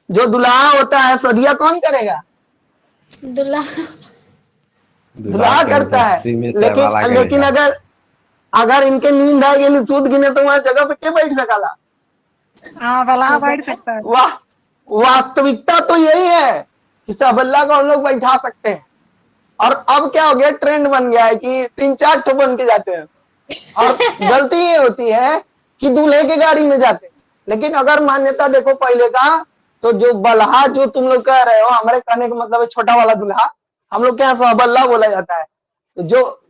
जो दुल्हा होता है सदिया कौन करेगा? दूल्हा दुल्हा करता है। लेकिन अगर इनके नींद आ गई सूद गिने तो वहां जगह पे क्या बैठ सकाला? हाँ वाला बैठ सकता है। वाह, वास्तविकता तो यही है कि सहबल्ला को हम लोग बैठा सकते हैं। और अब क्या हो गया, ट्रेंड बन गया है कि 3-4 ठो बन के जाते हैं। और गलती ये होती है कि दूल्हे की गाड़ी में जाते हैं। लेकिन अगर मान्यता देखो पहले का, तो जो बल्हा जो तुम लोग कह रहे हो, हमारे कहने का मतलब है छोटा वाला दूल्हा, हम लोग के यहाँ सहबल्ला बोला जाता है। तो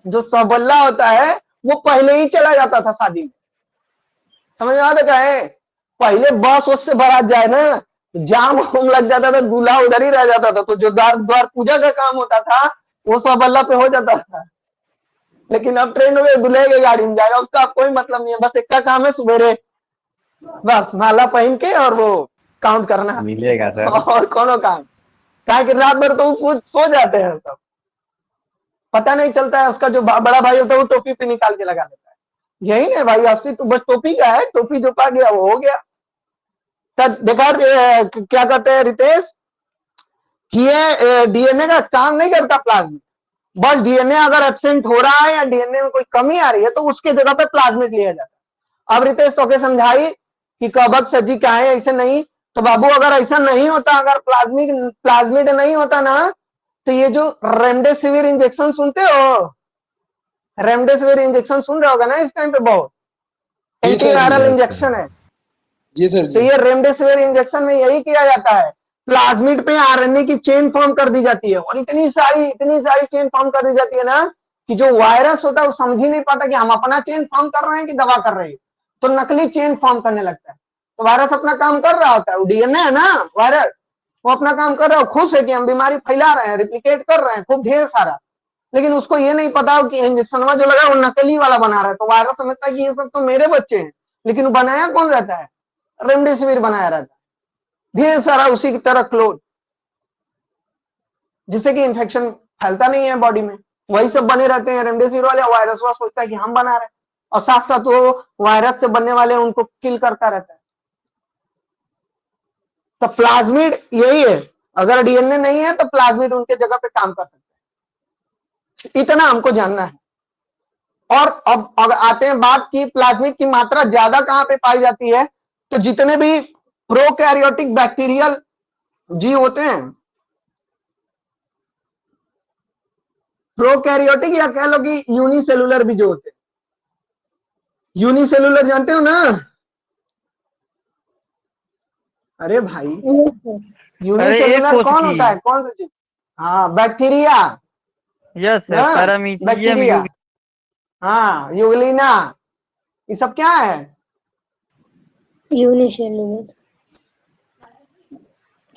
जो सहबल्ला होता है वो पहले ही चला जाता था शादी में। समझ में आता है? पहले बस उससे बारात जाए ना, जाम होम लग जाता था, दूल्हा उधर ही रह जाता था। तो जो द्वार पूजा का काम होता था वो सहबल्ला पे हो जाता था। लेकिन अब ट्रेंड में दूल्हे की गाड़ी में जाएगा, उसका कोई मतलब नहीं है। बस एक का काम है सवेरे बस माला पहन के और वो काउंट करना मिलेगा सर। और कोनो काम। क्या कि रात भर तो सो जाते हैं सब, पता नहीं चलता है। उसका जो बड़ा भाई होता है वो टोपी पे निकाल के लगा देता है। यही नहीं भाई, असली तो बस टोपी का है, टोपी जो पा गया वो हो गया। तब देखा क्या कहते हैं रितेश कि ये डीएनए का काम नहीं करता प्लाज्मिड। बस डीएनए अगर एब्सेंट हो रहा है या डीएनए में कोई कमी आ रही है तो उसके जगह पे प्लाज्मिड लिया जाता है। अब रितेश तो के समझाई कि कबक सजी क्या है, ऐसे नहीं। तो बाबू अगर ऐसा नहीं होता, अगर प्लाज्मिड नहीं होता ना, तो ये जो रेमडेसिविर इंजेक्शन सुनते हो, रेमडेसिविर इंजेक्शन सुन रहे होगा ना इस टाइम पे, बहुत एंटीवायरल इंजेक्शन है। जी सर तो जी। ये रेमडेसिविर इंजेक्शन में यही किया जाता है, प्लाज्मिड पे आरएनए की चेन फॉर्म कर दी जाती है। और इतनी सारी चेन फॉर्म कर दी जाती है ना कि जो वायरस होता है वो समझ ही नहीं पाता कि हम अपना चेन फॉर्म कर रहे हैं कि दवा कर रहे हैं। तो नकली चेन फॉर्म करने लगता है। तो वायरस अपना काम कर रहा होता है, वो डीएनए है ना वायरस, वो अपना काम कर रहा है, खुश है कि हम बीमारी फैला रहे हैं, रिप्लिकेट कर रहे हैं खूब ढेर सारा। लेकिन उसको ये नहीं पता कि इंजेक्शन जो लगा वो नकली वाला बना रहा है। तो वायरस समझता है कि ये सब तो मेरे बच्चे हैं, लेकिन वो बनाया कौन रहता है? रेमडेसिविर बनाया रहता है ढेर सारा उसी की तरह क्लोन, जिससे कि इन्फेक्शन फैलता नहीं है बॉडी में। वही सब बने रहते हैं रेमडेसिविर वाले। वायरस वाला सोचता है कि हम बना रहे हैं, और साथ साथ वो वायरस से बनने वाले उनको किल करता रहता है। तो प्लाज्मिड यही है, अगर डीएनए नहीं है तो प्लाज्मिड उनके जगह पे काम कर सकता है। इतना हमको जानना है। और अब अगर आते हैं बात की प्लाज्मिड की मात्रा ज्यादा कहां पे पाई जाती है, तो जितने भी प्रोकैरियोटिक बैक्टीरियल जीव होते हैं, प्रोकैरियोटिक या कह लो कि यूनिसेलुलर भी जो होते हैं। यूनिसेलुलर जानते हो ना? अरे भाई यूनिसेलुलर कौन होता है, कौन सा चीज? हाँ bacteria. Yes sir, paramecium bacteria, हाँ यूग्लिना, ये सब क्या है? यूनिसेलुलर।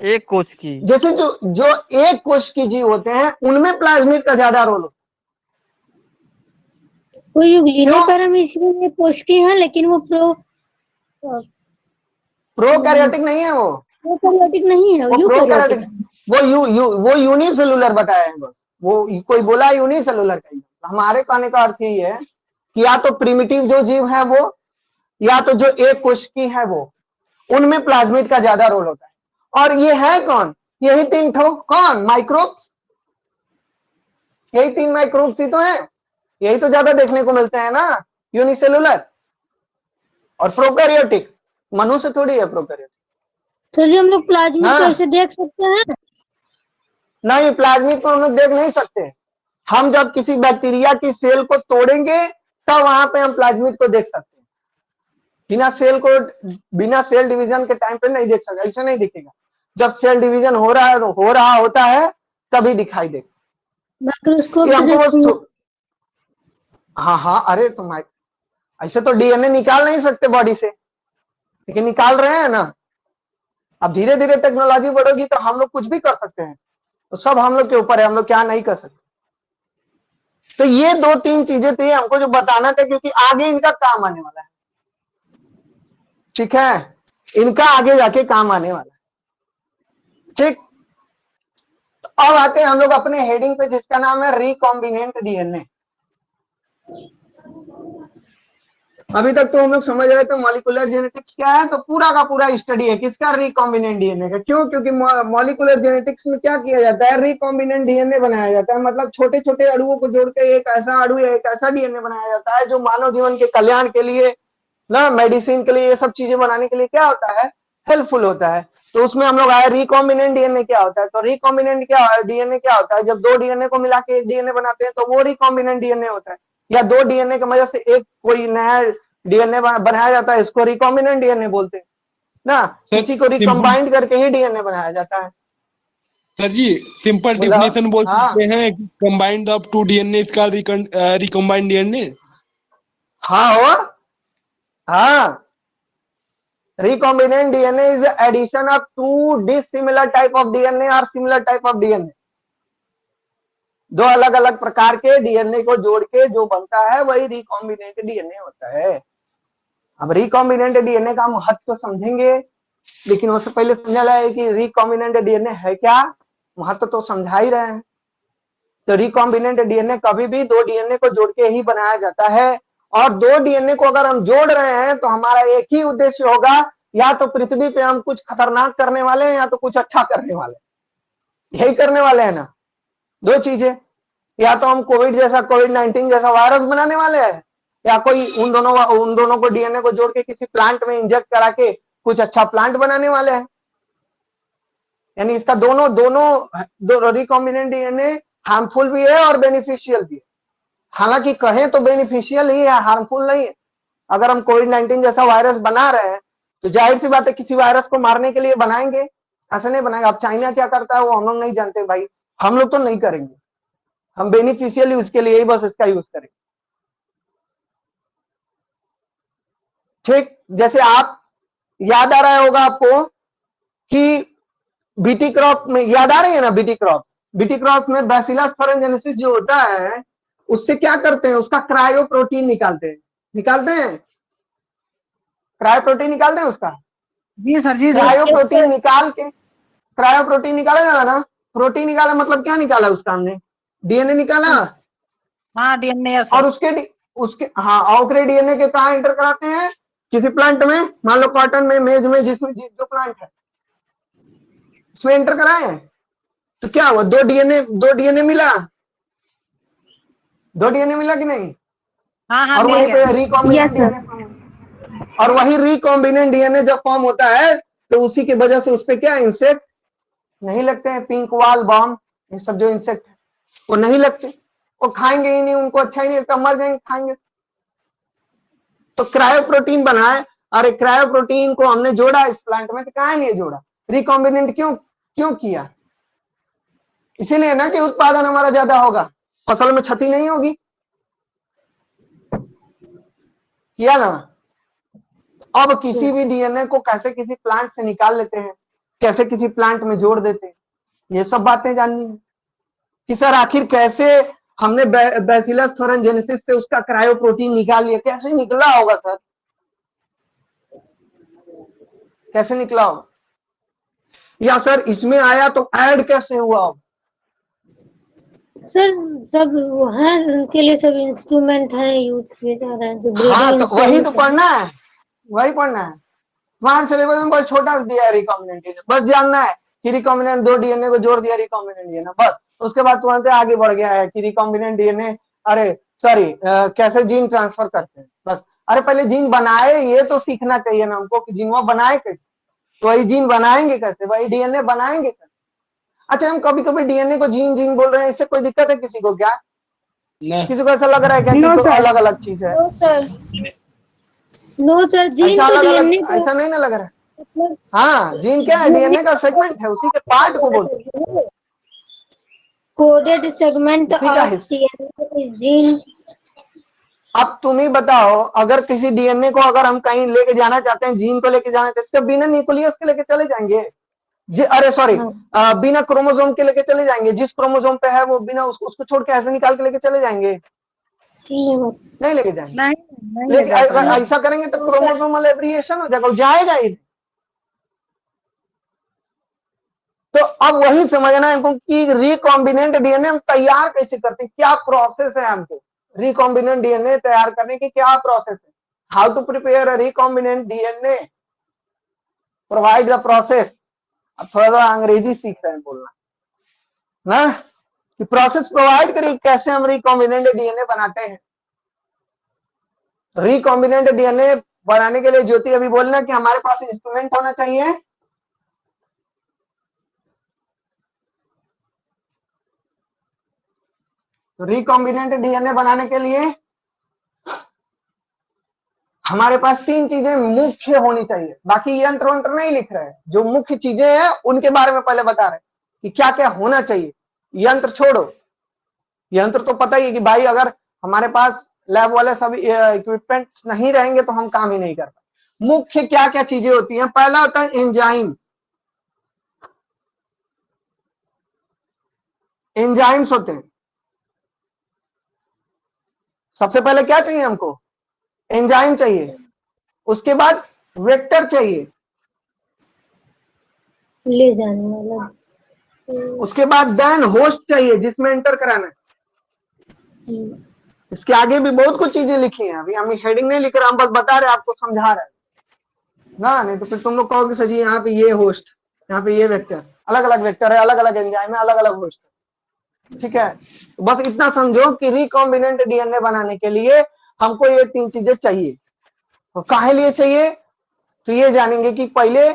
एक कोश की। जैसे जो एक कोश की जीव होते हैं उनमें प्लाज्मिड का ज्यादा रोल होता है। वो यूग्लिना क्यों? पैरामीशियम में कोश की है, लेकिन वो प्रोकैरियोटिक नहीं है वो प्रोकैरियोटिक नहीं है, वो यूकैरियोटिक प्रोकैरियोटिक वो यूनिसेलुलर बताया है बस। वो कोई बोला यूनिसेलुलर का, हमारे कहने का अर्थ यही है कि या तो प्रिमिटिव जो जीव है वो, या तो जो एक कोशिकी है वो, उनमें प्लाज्मिड का ज्यादा रोल होता है। और ये है कौन? यही 3 ठो। कौन? माइक्रोब्स। यही 3 माइक्रोब्स ही तो है, यही तो ज्यादा देखने को मिलते हैं ना, यूनिसेलुलर और प्रोकैरियोटिक। मनुष्य थोड़ी है प्रोकैरियोटिक। सर जी हम लोग प्लाज्मिड हाँ। को ऐसे देख सकते हैं? नहीं, प्लाज्मिड को हम लोग देख नहीं सकते। हम जब किसी बैक्टीरिया की सेल को तोड़ेंगे तब वहां पे हम प्लाज्मिड को देख सकते हैं। बिना सेल डिवीजन के टाइम पे नहीं देख सकते, ऐसे नहीं दिखेगा। जब सेल डिवीजन हो रहा होता है तभी दिखाई देगा। माइक्रोस्कोप ये से हमको बस देखते हाँ हाँ, अरे तुम ऐसे तो डीएनए निकाल नहीं सकते बॉडी से, लेकिन निकाल रहे हैं ना। अब धीरे धीरे टेक्नोलॉजी बढ़ेगी तो हम लोग कुछ भी कर सकते हैं, तो सब हम लोग के ऊपर है, हम लोग क्या नहीं कर सकते। तो ये 2-3 चीजें थी हमको जो बताना था, क्योंकि आगे इनका काम आने वाला है। ठीक है, इनका आगे जाके काम आने वाला है। ठीक, तो अब आते हैं हम लोग अपने हेडिंग पे, जिसका नाम है रिकॉम्बिनेंट डीएनए। अभी तक तो हम लोग समझ रहे थे मॉलिक्यूलर जेनेटिक्स क्या है, तो पूरा का पूरा स्टडी है किसका? रिकॉम्बिनेंट डीएनए का। क्यों? क्योंकि मॉलिक्यूलर जेनेटिक्स में क्या किया जाता है? रिकॉम्बिनेंट डीएनए बनाया जाता है। मतलब छोटे छोटे अणुओं को जोड़ के एक ऐसा अणु या एक ऐसा डीएनए बनाया जाता है जो मानव जीवन के कल्याण के लिए ना, मेडिसिन के लिए, ये सब चीजें बनाने के लिए क्या होता है? हेल्पफुल होता है। तो उसमें हम लोग आए रिकॉम्बिनेंट डीएनए क्या होता है। तो रिकॉम्बिनेंट डीएनए क्या होता है? जब 2 डीएनए को मिला के एक डीएनए बनाते हैं तो वो रिकॉम्बिनेंट डीएनए होता है। या 2 डीएनए की वजह से एक कोई नया डीएनए बनाया जाता है, इसको रिकॉम्बिनेंट डीएनए बोलते हैं ना। सर किसी को सिंपल रिकम्बाइंड करके ही डीएनए बनाया जाता है। सर जी सिंपल बोला। डेफिनेशन बोल हाँ सकते हैं कि कंबाइंड ऑफ 2 डीएनए इसका रिकम्बाइंड डीएनए। हाँ हो, हाँ। Recombinant DNA is the addition of 2 dissimilar type of DNA or similar type of DNA। 2 अलग अलग प्रकार के डीएनए को जोड़ के जो बनता है वही रिकॉम्बिनेंट डीएनए होता है। अब रिकॉम्बिनेंट डीएनए का महत्व समझेंगे, लेकिन उससे पहले समझा जाए कि रिकॉम्बिनेंट डीएनए है क्या। महत्व तो समझा ही रहे हैं। तो रिकॉम्बिनेंट डीएनए कभी भी 2 डीएनए को जोड़ के ही बनाया जाता है। और 2 डीएनए को अगर हम जोड़ रहे हैं तो हमारा एक ही उद्देश्य होगा, या तो पृथ्वी पे हम कुछ खतरनाक करने वाले हैं या तो कुछ अच्छा करने वाले हैं। यही करने वाले हैं ना, 2 चीजें। या तो हम कोविड-19 जैसा वायरस बनाने वाले हैं, या कोई उन दोनों को डीएनए को जोड़ के किसी प्लांट में इंजेक्ट करा के कुछ अच्छा प्लांट बनाने वाले हैं। यानी इसका दोनों रिकॉम्बिनेंट डीएनए हार्मफुल भी है और बेनिफिशियल भी है। हालांकि कहें तो बेनिफिशियल ही है, हार्मफुल नहीं है। अगर हम कोविड-19 जैसा वायरस बना रहे हैं तो जाहिर सी बात है किसी वायरस को मारने के लिए बनाएंगे, ऐसा नहीं बनाएंगे। अब चाइना क्या करता है वो हम लोग नहीं जानते भाई, हम लोग तो नहीं करेंगे। हम बेनिफिशियल यूज के लिए ही बस इसका यूज करेंगे। ठीक, जैसे आप याद आ रहा होगा आपको कि बीटी क्रॉप में, याद आ रही है ना बीटी क्रॉप में बैसिलस थोरेनजेनेसिस जो होता है उससे क्या करते हैं? उसका क्रायो प्रोटीन निकालते हैं क्रायो प्रोटीन निकालते हैं उसका। जी सर जी क्रायो प्रोटीन निकाल के, क्रायो प्रोटीन निकाला जा ना। प्रोटीन निकाला मतलब क्या निकाला? उसका हमने डीएनए निकाला। हाँ डीएनए और उसके औकरे डीएनए के कहा एंटर कराते हैं? किसी प्लांट में, मान लो कॉटन में, मेज में, जिसमें जो प्लांट है उसमें एंटर कराए। तो क्या हुआ? 2 डीएनए मिला, 2 डीएनए मिला कि नहीं? हाँ हाँ और मिल वहीं गया। पे रिकॉम्बिनेंट डीएनए, और वही रिकॉम्बिनेंट डीएनए जब फॉर्म होता है तो उसी की वजह से उस पे क्या इंसेक्ट नहीं लगते हैं। पिंक वाल बॉम, ये सब जो इंसेक्ट है वो नहीं लगते, वो खाएंगे ही नहीं, उनको अच्छा ही नहीं लगता, मर जाएंगे खाएंगे। तो क्रायोप्रोटीन बना है, और क्रायोप्रोटीन को हमने जोड़ा इस प्लांट में, तो कहा नहीं जोड़ा? रिकॉम्बिनेंट क्यों किया? इसीलिए ना कि उत्पादन हमारा ज्यादा होगा, फसल में क्षति नहीं होगी। किया ना। अब किसी भी डीएनए को कैसे किसी प्लांट से निकाल लेते हैं, कैसे किसी प्लांट में जोड़ देते हैं, ये सब बातें जाननी है कि सर आखिर कैसे हमने बैसिलस थोरेनजेनेसिस से उसका क्रायोप्रोटीन निकाल लिया, कैसे निकला होगा सर? कैसे निकला होगा? या सर इसमें आया तो ऐड कैसे हुआ होगा? सर सब वो है, उनके लिए सब इंस्ट्रूमेंट है यूज किए जा रहे हैं, जो हाँ, ब्रीडिंग तो वही तो इंस्ट्रूमेंट है। पढ़ना है, वही पढ़ना है। तुम्हारे सिलेबस में बहुत छोटा सा दिया है रिकॉम्बिनेंट डीएनए, बस जानना है कि रिकॉम्बिनेंट 2 डीएनए को जोड़ दिया रिकॉम्बिनेंट डीएनए, बस। उसके बाद तुरंत आगे बढ़ गया है कि रिकॉम्बिनेंट डीएनए, अरे सॉरी, कैसे जीन ट्रांसफर करते हैं, बस। अरे पहले जीन बनाए ये तो सीखना चाहिए ना हमको कि जीन वो बनाए कैसे, तो वही जीन बनाएंगे कैसे, वही डीएनए बनाएंगे कैसे। अच्छा, हम कभी कभी डीएनए को जीन जीन बोल रहे हैं, इससे कोई दिक्कत है किसी को क्या? ना किसी को ऐसा लग रहा है क्या कि नो तो सर, अलग अलग चीज है? No sir. No sir, gene ऐसा तो अलग अलग डीएनए का ऐसा नहीं ना लग रहा है? मतलब हाँ, जीन क्या है? डीएनए का सेगमेंट है, उसी के पार्ट को बोलते हैं, कोडेड सेगमेंट उसी का ऑफ हिस्सा। DNA gene. अब तुम ही बताओ, अगर किसी डीएनए को अगर हम कहीं लेके जाना चाहते हैं, जीन को लेके जाना चाहते हैं, तो बिना न्यूक्लियस के लेके चले जाएंगे जी? अरे सॉरी, हाँ, बिना क्रोमोसोम के लेके चले जाएंगे, जिस क्रोमोसोम पे है वो बिना उसको छोड़ के ऐसे निकाल के लेके चले जाएंगे? नहीं लेके जाएंगे। नहीं नहीं ले लेकिन जा पाएंगे। ऐसा करेंगे तो नो सर। क्रोमोसोमल एब्रिएशन हो जाएगा, वो जाएगा ही। तो अब वही समझना है हमको कि रिकॉम्बिनेंट डीएनए हम तैयार कैसे करते हैं, क्या प्रोसेस है हमको रिकॉम्बिनेंट डीएनए तैयार करने की, क्या प्रोसेस है? How to prepare a recombinant DNA, provide the process. अब थोड़ा सा अंग्रेजी सीख रहे हैं बोलना ना, कि प्रोसेस प्रोवाइड करिए, कैसे हम रिकॉम्बिनेंट डीएनए बनाते हैं। रिकॉम्बिनेंट डीएनए बनाने के लिए ज्योति अभी बोलना कि हमारे पास इंस्ट्रूमेंट होना चाहिए। तो रिकॉम्बिनेंट डीएनए बनाने के लिए हमारे पास 3 चीजें मुख्य होनी चाहिए, बाकी यंत्र वंत्र नहीं लिख रहे हैं, जो मुख्य चीजें हैं उनके बारे में पहले बता रहे हैं कि क्या क्या होना चाहिए। यंत्र छोड़ो, यंत्र तो पता ही है कि भाई अगर हमारे पास लैब वाले सब इक्विपमेंट्स नहीं रहेंगे तो हम काम ही नहीं कर पाए। मुख्य क्या क्या चीजें होती हैं? पहला होता है एंजाइम, एंजाइम्स होते हैं। सबसे पहले क्या चाहिए हमको? एंजाइम चाहिए। उसके बाद वेक्टर चाहिए। ले जाने वाला। उसके बाद देन होस्ट चाहिए जिसमें एंटर कराना है। इसके आगे भी बहुत कुछ चीजें लिखी हैं, अभी हम हेडिंग नहीं लिख रहे, हम बस बता रहे, आपको समझा रहे हैं ना। नहीं तो फिर तुम लोग कहोगे सर जी यहाँ पे ये होस्ट, यहाँ पे ये वेक्टर, अलग अलग वेक्टर है, अलग अलग एंजाइम है, अलग अलग होस्ट है। ठीक है, तो बस इतना समझो कि रिकॉम्बिनेंट डीएनए बनाने के लिए हमको ये 3 चीजें चाहिए। तो काहे लिए चाहिए? तो ये जानेंगे कि पहले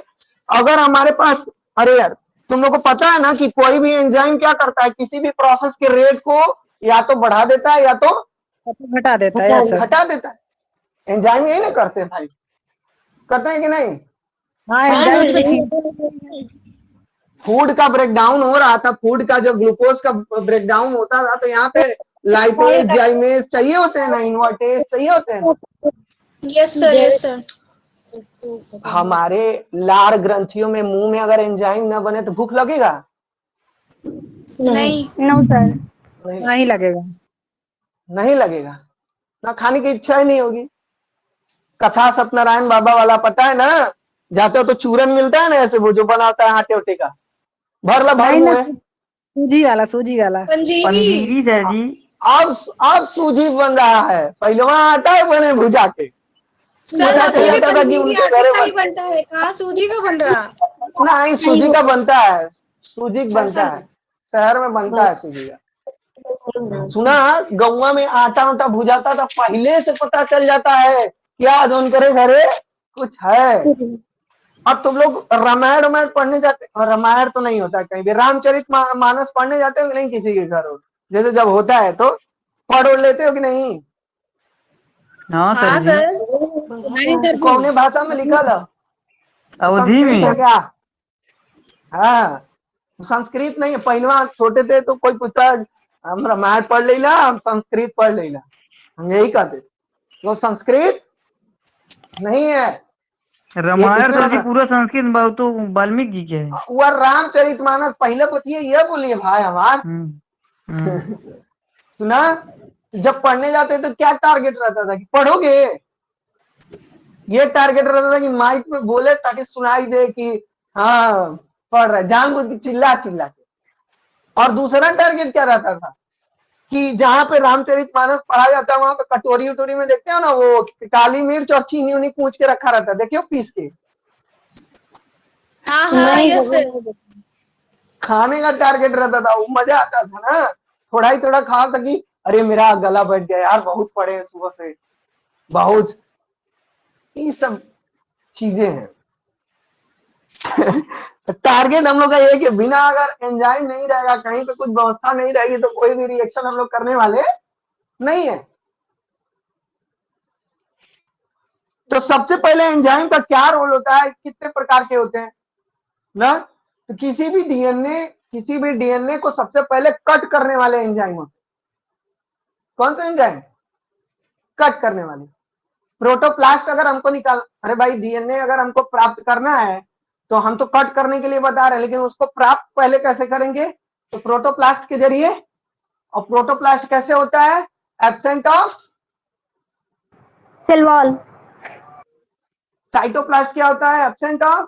अगर हमारे पास, अरे यार तुम लोग को पता है ना कि कोई भी एंजाइम क्या करता है, किसी भी प्रोसेस के रेट को या तो बढ़ा देता है या तो घटा देता है सर। घटा देता है। एंजाइम यही ना करते हैं भाई, करते हैं कि नहीं? हाँ एंजाइम तो फूड का ब्रेकडाउन हो रहा था, फूड का जब ग्लूकोज का ब्रेकडाउन होता था तो यहाँ पे लाइपेज जाइमेज चाहिए होते हैं ना, इन्वर्टेज चाहिए होते हैं ना। Yes sir, yes sir. हमारे लार ग्रंथियों में, मुंह में अगर एंजाइम न बने तो भूख लगेगा? नहीं। No sir. नहीं लगेगा। नहीं लगेगा ना, खाने की इच्छा ही नहीं होगी। कथा सत्यनारायण बाबा वाला पता है ना, जाते हो तो चूरन मिलता है ना, ऐसे वो जो बनाता है आटे उटे का, भर ला भर नहीं ना, मुंह है। सूजी वाला, सूजी वाला। पंजीरी। पंजीरी सर जी। अब सूजी बन रहा है, पहले वहां आटा बने भुजा के, सर पता चल अभी भी जाता था कि पंजीरी उनके आटे घरे का ही बनता है, कहाँ सूजी का बन रहा। नहीं, सूजी का बनता है, सूजी का बनता ऐसा है, शहर में बनता है सूजी का। सुना गौवा में आटा उटा भुजाता था, पहले से पता चल जाता है क्या जोन करे घरे कुछ है। अब तुम लोग रामायण रामायण पढ़ने जाते, और रामायण तो नहीं होता कहीं भी, रामचरित मानस पढ़ने जाते हो कि नहीं किसी के घर हो? जैसे जब होता है तो पढ़ ओढ़ लेते हो कि नहीं? हाँ हाँ सर जी। सर। नहीं सर कौन भाषा में लिखा था? अवधि संस्कृत है में। क्या? हाँ, संस्कृत नहीं है। पहलवा छोटे थे तो कोई पूछता हम रामायण पढ़ लेला, हम संस्कृत पढ़ लेला, हम यही कहते। वो संस्कृत नहीं है, रामायण इसमें सर जी मतलब पूरा संस्कृत तो वाल्मीकि जी के है। वह रामचरितमानस पहले पूछिए, ये बोलिए भाई हमार। हम्म। सुना, जब पढ़ने जाते तो क्या टारगेट रहता था कि पढ़ोगे, ये टारगेट रहता था कि माइक में बोले ताकि सुनाई दे कि हाँ पढ़ रहा है, जानबूझ के चिल्ला चिल्ला के। और दूसरा टारगेट क्या रहता था कि जहां पे रामचरितमानस पढ़ा जाता है वहां पे कटोरी उटोरी में देखते हो ना, वो काली मिर्च और चीनी उनी कूच के रखा रहता है, देखियो पीस के। हाँ हाँ नहीं यस सर सर। नहीं देखा। खाने का टारगेट रहता था, वो मजा आता था ना, थोड़ा ही थोड़ा खाओ ताकि अरे मेरा गला बैठ गया यार, बहुत पढ़े हैं सुबह से, बहुत। ये सब चीजें हैं। टारगेट हम लोग का ये है कि बिना अगर एंजाइम नहीं रहेगा, कहीं पे कुछ व्यवस्था नहीं रहेगी तो कोई भी रिएक्शन हम लोग करने वाले नहीं है। तो सबसे पहले एंजाइम का क्या रोल होता है, कितने प्रकार के होते हैं ना, तो किसी भी डीएनए को सबसे पहले कट करने वाले एंजाइम होते हैं। कौन सा एंजाइम? कट करने वाले। प्रोटोप्लास्ट अगर हमको निकाल, अरे भाई डीएनए अगर हमको प्राप्त करना है तो हम तो कट करने के लिए बता रहे हैं, लेकिन उसको प्राप्त पहले कैसे करेंगे? तो प्रोटोप्लास्ट के जरिए। और प्रोटोप्लास्ट कैसे होता है? Absent of cell wall. Cytoplast क्या होता है? Absent of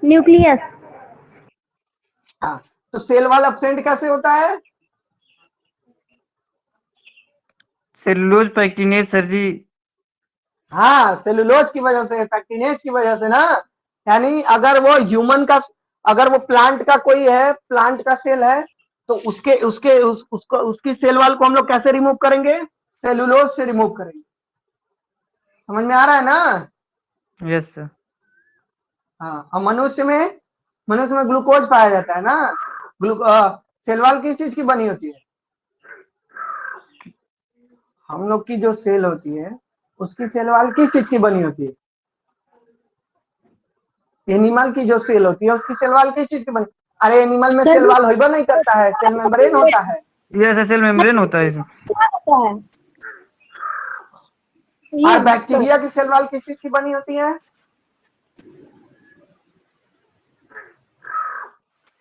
nucleus. हाँ, तो सेल वॉल एब्सेंट कैसे होता है? Cellulose pectinase sir ji. हाँ, सेलुलोज की वजह से, पैक्टिनेज की वजह से ना। यानी अगर वो ह्यूमन का, अगर वो प्लांट का कोई है, प्लांट का सेल है, तो उसकी सेल वॉल को हम लोग कैसे रिमूव करेंगे? सेलुलोज से रिमूव करेंगे। समझ में आ रहा है ना? Yes sir. हाँ, और मनुष्य में ग्लूकोज पाया जाता है ना। सेल वॉल किस चीज की बनी होती है? हम लोग की जो सेल होती है उसकी सेल वॉल किस चीज की बनी होती है? एनिमल की जो सेल होती है उसकी सेल वॉल किस चीज की बनी? अरे एनिमल में सर सेल वॉल होइबा नहीं करता है, सेल मेम्ब्रेन होता है। यस, सेल मेम्ब्रेन होता है इसमें। क्या होता है और ये? बैक्टीरिया की सेल वॉल किस चीज की बनी होती है?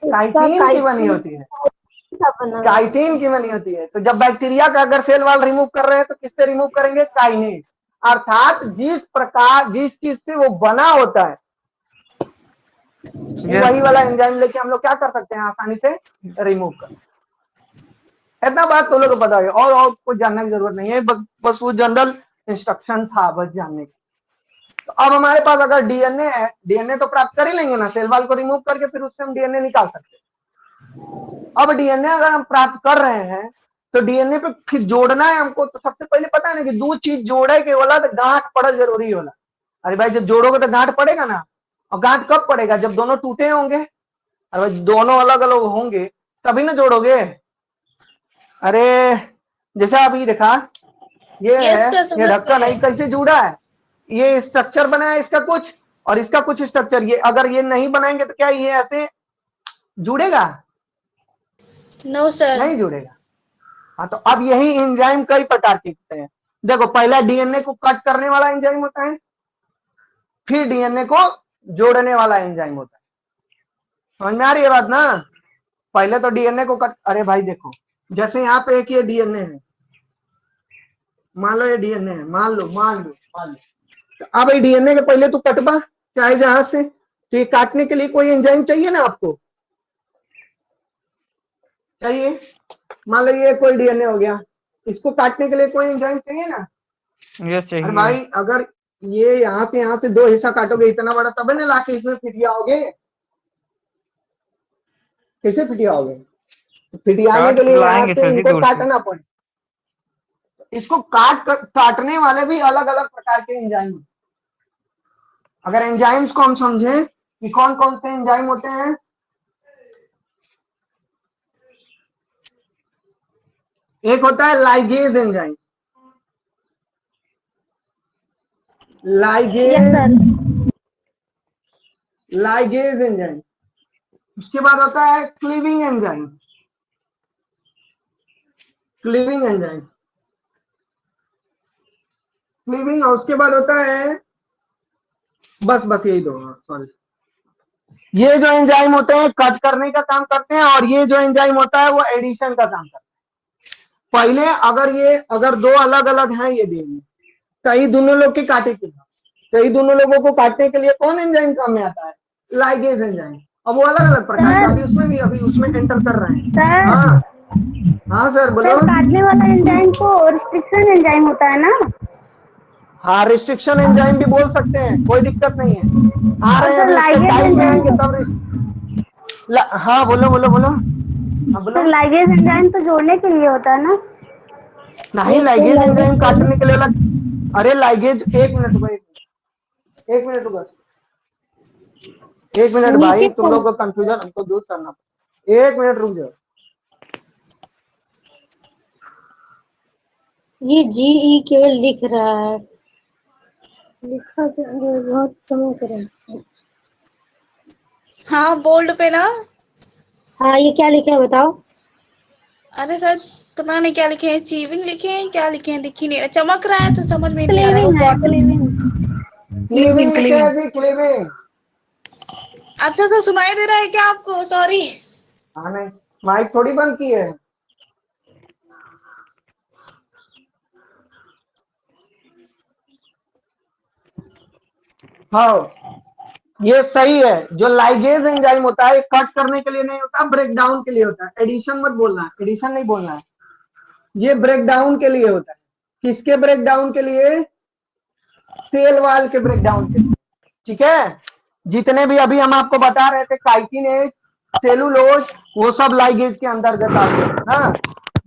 काइटिन की बनी होती है। काइटिन की बनी होती है। तो जब बैक्टीरिया का अगर सेल वॉल रिमूव कर रहे हैं तो किससे रिमूव करेंगे? काइनेज। अर्थात जिस चीज से वो बना होता है वही वाला एंजाइम लेके हम लोग क्या कर सकते हैं? आसानी से रिमूव कर। इतना बात तो लोग को पता है, और कुछ जानने की जरूरत नहीं है, बस वो जनरल इंस्ट्रक्शन था बस जानने की। तो अब हमारे पास अगर डीएनए है, डीएनए तो प्राप्त कर ही लेंगे ना, सेल वॉल को रिमूव करके फिर उससे हम डीएनए निकाल सकते हैं। अब डीएनए अगर हम प्राप्त कर रहे हैं तो डीएनए पे फिर जोड़ना है हमको, तो सबसे पहले पता है ना कि दो चीज जोड़े के वाला तो गांठ पड़ा जरूरी होला। अरे भाई जब जोड़ोगे तो गांठ पड़ेगा ना, और गांठ कब पड़ेगा? जब दोनों टूटे होंगे। अरे दोनों अलग अलग होंगे तभी ना जोड़ोगे। अरे जैसा अभी देखा, ये यस है, सर ये समझ ढक्कन है, गए। ये कैसे जुड़ा है? ये स्ट्रक्चर बना है इसका कुछ, और इसका कुछ स्ट्रक्चर। ये अगर ये नहीं बनाएंगे तो क्या ये ऐसे जुड़ेगा? No sir. नहीं जुड़ेगा। हाँ, तो अब यही एंजाइम कई प्रकार के होते हैं। देखो, पहला डीएनए को कट करने वाला एंजाइम होता है, फिर डीएनए को जोड़ने वाला एंजाइम होता है। समझ में आ रही है बात ना? पहले तो डीएनए को कट, अरे भाई देखो, जैसे यहाँ पे एक ये डीएनए है, मान लो ये डीएनए है, मान लो तो अब ये डीएनए के पहले तो कटबा चाहे जहां से, तो ये काटने के लिए कोई एंजाइम चाहिए ना आपको? चाहिए। मान लो ये कोई डीएनए हो गया, इसको काटने के लिए कोई एंजाइम चाहिए ना? यस अरे चाहिए। भाई अगर ये यहाँ से दो हिस्सा काटोगे इतना बड़ा, तब ना लाके इसमें फिटियाओगे। कैसे फिटियाओगे? फिटियाने काट के लिए यहाँ लाएंगे से सर जी इनको दूर से। काटना पड़े। इसको काटने वाले भी अलग अलग प्रकार के एंजाइम होते हैं। अगर एंजाइम्स को हम समझें कि कौन कौन से एंजाइम होते हैं, एक होता है लाइगेज एंजाइम। Ligase enzyme. उसके बाद होता है क्लीविंग एंजाइम। क्लीविंग, और उसके बाद होता है, बस यही दो, सॉरी। ये जो एंजाइम होते हैं कट करने का काम करते हैं, और ये जो एंजाइम होता है वो एडिशन का काम करता है। पहले अगर दो अलग अलग हैं ये डीएनए, तो ये दोनों लोग के काटे के, तो ये दोनों लोगों को काटने के लिए कौन एंजाइम काम में आता है? Ligase enzyme. अब वो अलग अलग प्रकार का अभी उसमें एंटर कर रहे हैं। सर हाँ हाँ सर बोलो। सर काटने वाला एंजाइम तो रिस्ट्रिक्शन एंजाइम होता है ना? हाँ रिस्ट्रिक्शन एंजाइम भी बोल सकते हैं, कोई दिक्कत नहीं है। आ रहे हैं सर अभी, उसके लाइगेज टाइम पे एंजाइम आएंगे तब हाँ बोलो बोलो बोलो। हाँ बोलो। सर लाइगेज एंजाइम तो जोड़ने के लिए होता है ना? नहीं लाइगेज एंजाइम काटने के लिए अलग। अरे लाइगेज, एक मिनट रुको, एक मिनट रुको, एक मिनट भाई, तुम लोग को कंफ्यूजन हमको दूर करना, एक मिनट रुक जाओ। ये GE केवल लिख रहा है, लिखा बहुत चमक रहा है। हाँ बोल्ड पे ना। हाँ ये क्या लिखा है बताओ? अरे सर पता नहीं क्या लिखे हैं, अचीविंग लिखे हैं, क्या लिखे हैं दिख ही नहीं रहा, चमक रहा है तो समझ में नहीं आ रहा है वो क्लीविंग है, बॉटल। क्लीविंग लिखे हैं जी, क्लीविंग। अच्छा सर सुनाई दे रहा है क्या आपको? सॉरी। हाँ नहीं, माइक थोड़ी बंद की है। हाँ ये सही है। जो लाइगेज एंजाइम होता है कट करने के लिए नहीं होता, ब्रेक डाउन के लिए होता है। एडिशन मत बोलना है, एडिशन नहीं बोलना है, ये ब्रेक डाउन के लिए होता है। किसके ब्रेक डाउन के लिए? सेल वाल के ब्रेक डाउन के लिए। ठीक है, जितने भी अभी हम आपको बता रहे थे, काइटिनेज, सेलुलोज, वो सब लाइगेज के अंतर्गत आते हैं ना।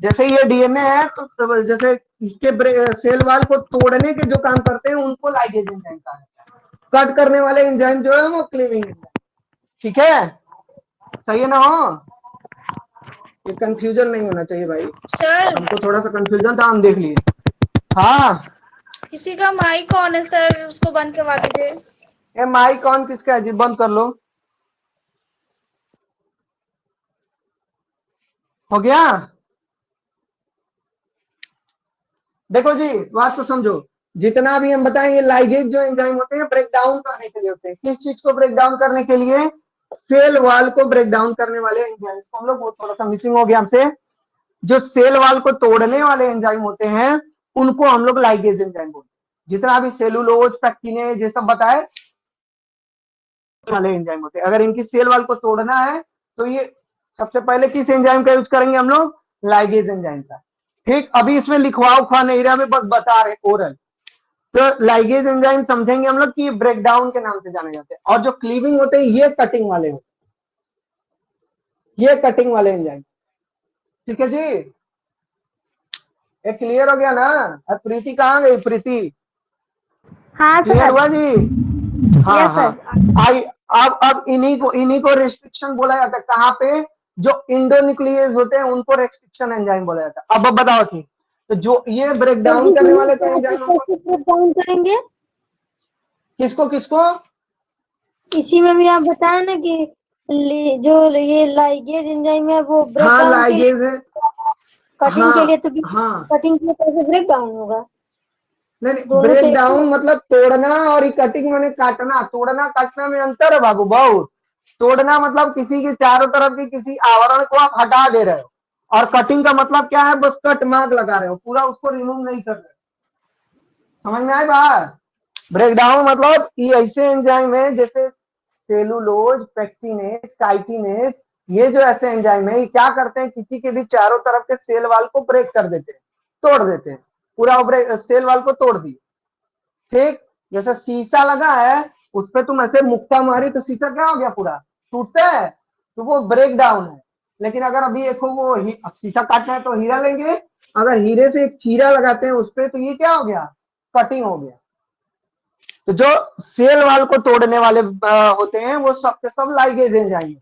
जैसे ये डीएनए है तो जैसे इसके सेल वाल को तोड़ने के जो काम करते हैं उनको लाइगेज एंजाइम कहा जाता है। कट करने वाले एंजाइम जो है वो क्लीविंग एंजाइम। ठीक है, सही है ना? हो ये कंफ्यूजन नहीं होना चाहिए भाई, सर हमको थोड़ा सा कंफ्यूजन था, हम देख लिए। हाँ किसी का माइक ऑन है सर, उसको बंद करवा दीजिए। ये माइक ऑन किसका है जी? बंद कर लो। हो गया? देखो जी बात तो समझो, जितना भी हम बताएं ये लाइगेज जो एंजाइम होते हैं ब्रेक डाउन करने के लिए होते हैं। किस चीज को ब्रेक डाउन करने के लिए? सेल वाल को ब्रेक डाउन करने वाले एंजाइम। हम लोग वो थोड़ा सा मिसिंग हो गया हमसे। जो सेल वाल को तोड़ने वाले एंजाइम होते हैं उनको हम लोग लाइगेज एंजाइम बोलते हैं। जितना भी सेलुलोज, पैक्टिनेज ये सब बताए वाले एंजाइम होते हैं। अगर इनकी सेल वाल को तोड़ना है तो ये सबसे पहले किस एंजाइम का यूज करेंगे हम लोग? लाइगेज एंजाइम का। ठीक, अभी इसमें लिखवा उखवा नहीं रहा, में बस बता रहे ओरल। तो लाइगेज एंजाइम समझेंगे हम लोग कि ब्रेक डाउन के नाम से जाने जाते हैं, और जो क्लीविंग होते हैं ये कटिंग वाले होते हैं, ये कटिंग वाले एंजाइम। ठीक है जी, ये क्लियर हो गया ना? अब प्रीति कहाँ गई? प्रीति हाँ क्लियर सर। हुआ जी? हाँ यस हाँ। सर। आई अब इन्हीं को रेस्ट्रिक्शन बोला जाता है। कहाँ पे? जो इंडोन्यूक्लियस होते हैं उनको रेस्ट्रिक्शन एंजाइम बोला जाता है। अब बताओ थी, तो जो ये ब्रेक डाउन करने वाले तो एंजाइम हमको ब्रेक डाउन करेंगे? किसको किसको? इसी में भी आप बताए ना कि जो ये लाइगेज एंजाइम है वो ब्रेक हाँ डाउन के लिए, लाइगेज है। कटिंग के हाँ लिए, तो हाँ, कटिंग के लिए कैसे ब्रेक डाउन होगा? नहीं दोनों तो ब्रेक एक ही डाउन मतलब तोड़ना, और ये कटिंग मैंने काटना। तोड़ना काटना में अंतर है बाबू बहुत। तोड़ना मतलब किसी के चारों तरफ की किसी आवरण को आप हटा दे रहे हो, और कटिंग का मतलब क्या है? बस कट मार्क लगा रहे हो, पूरा उसको रिमूव नहीं कर रहे। समझ में आए बात? ब्रेक डाउन मतलब ये ऐसे एंजाइम है जैसे सेलुलोज, पेक्टिनेज, काइटिनेज, ये जो ऐसे एंजाइम है ये क्या करते हैं? किसी के भी चारों तरफ के सेल वाल को ब्रेक कर देते हैं, तोड़ देते हैं। पूरा सेल वाल को तोड़ दिए। ठीक, जैसे शीशा लगा है उस पर तुम ऐसे मुक्का मारी तो शीशा क्या हो गया? पूरा टूटता है, तो वो ब्रेक डाउन है। लेकिन अगर अभी देखो वो अब शीशा काटना है तो हीरा लेंगे, अगर हीरे से एक चीरा लगाते हैं उस पर तो ये क्या हो गया? कटिंग हो गया। तो जो सेल वाल को तोड़ने वाले होते हैं वो सब के सब लाइगेज एंजाइम,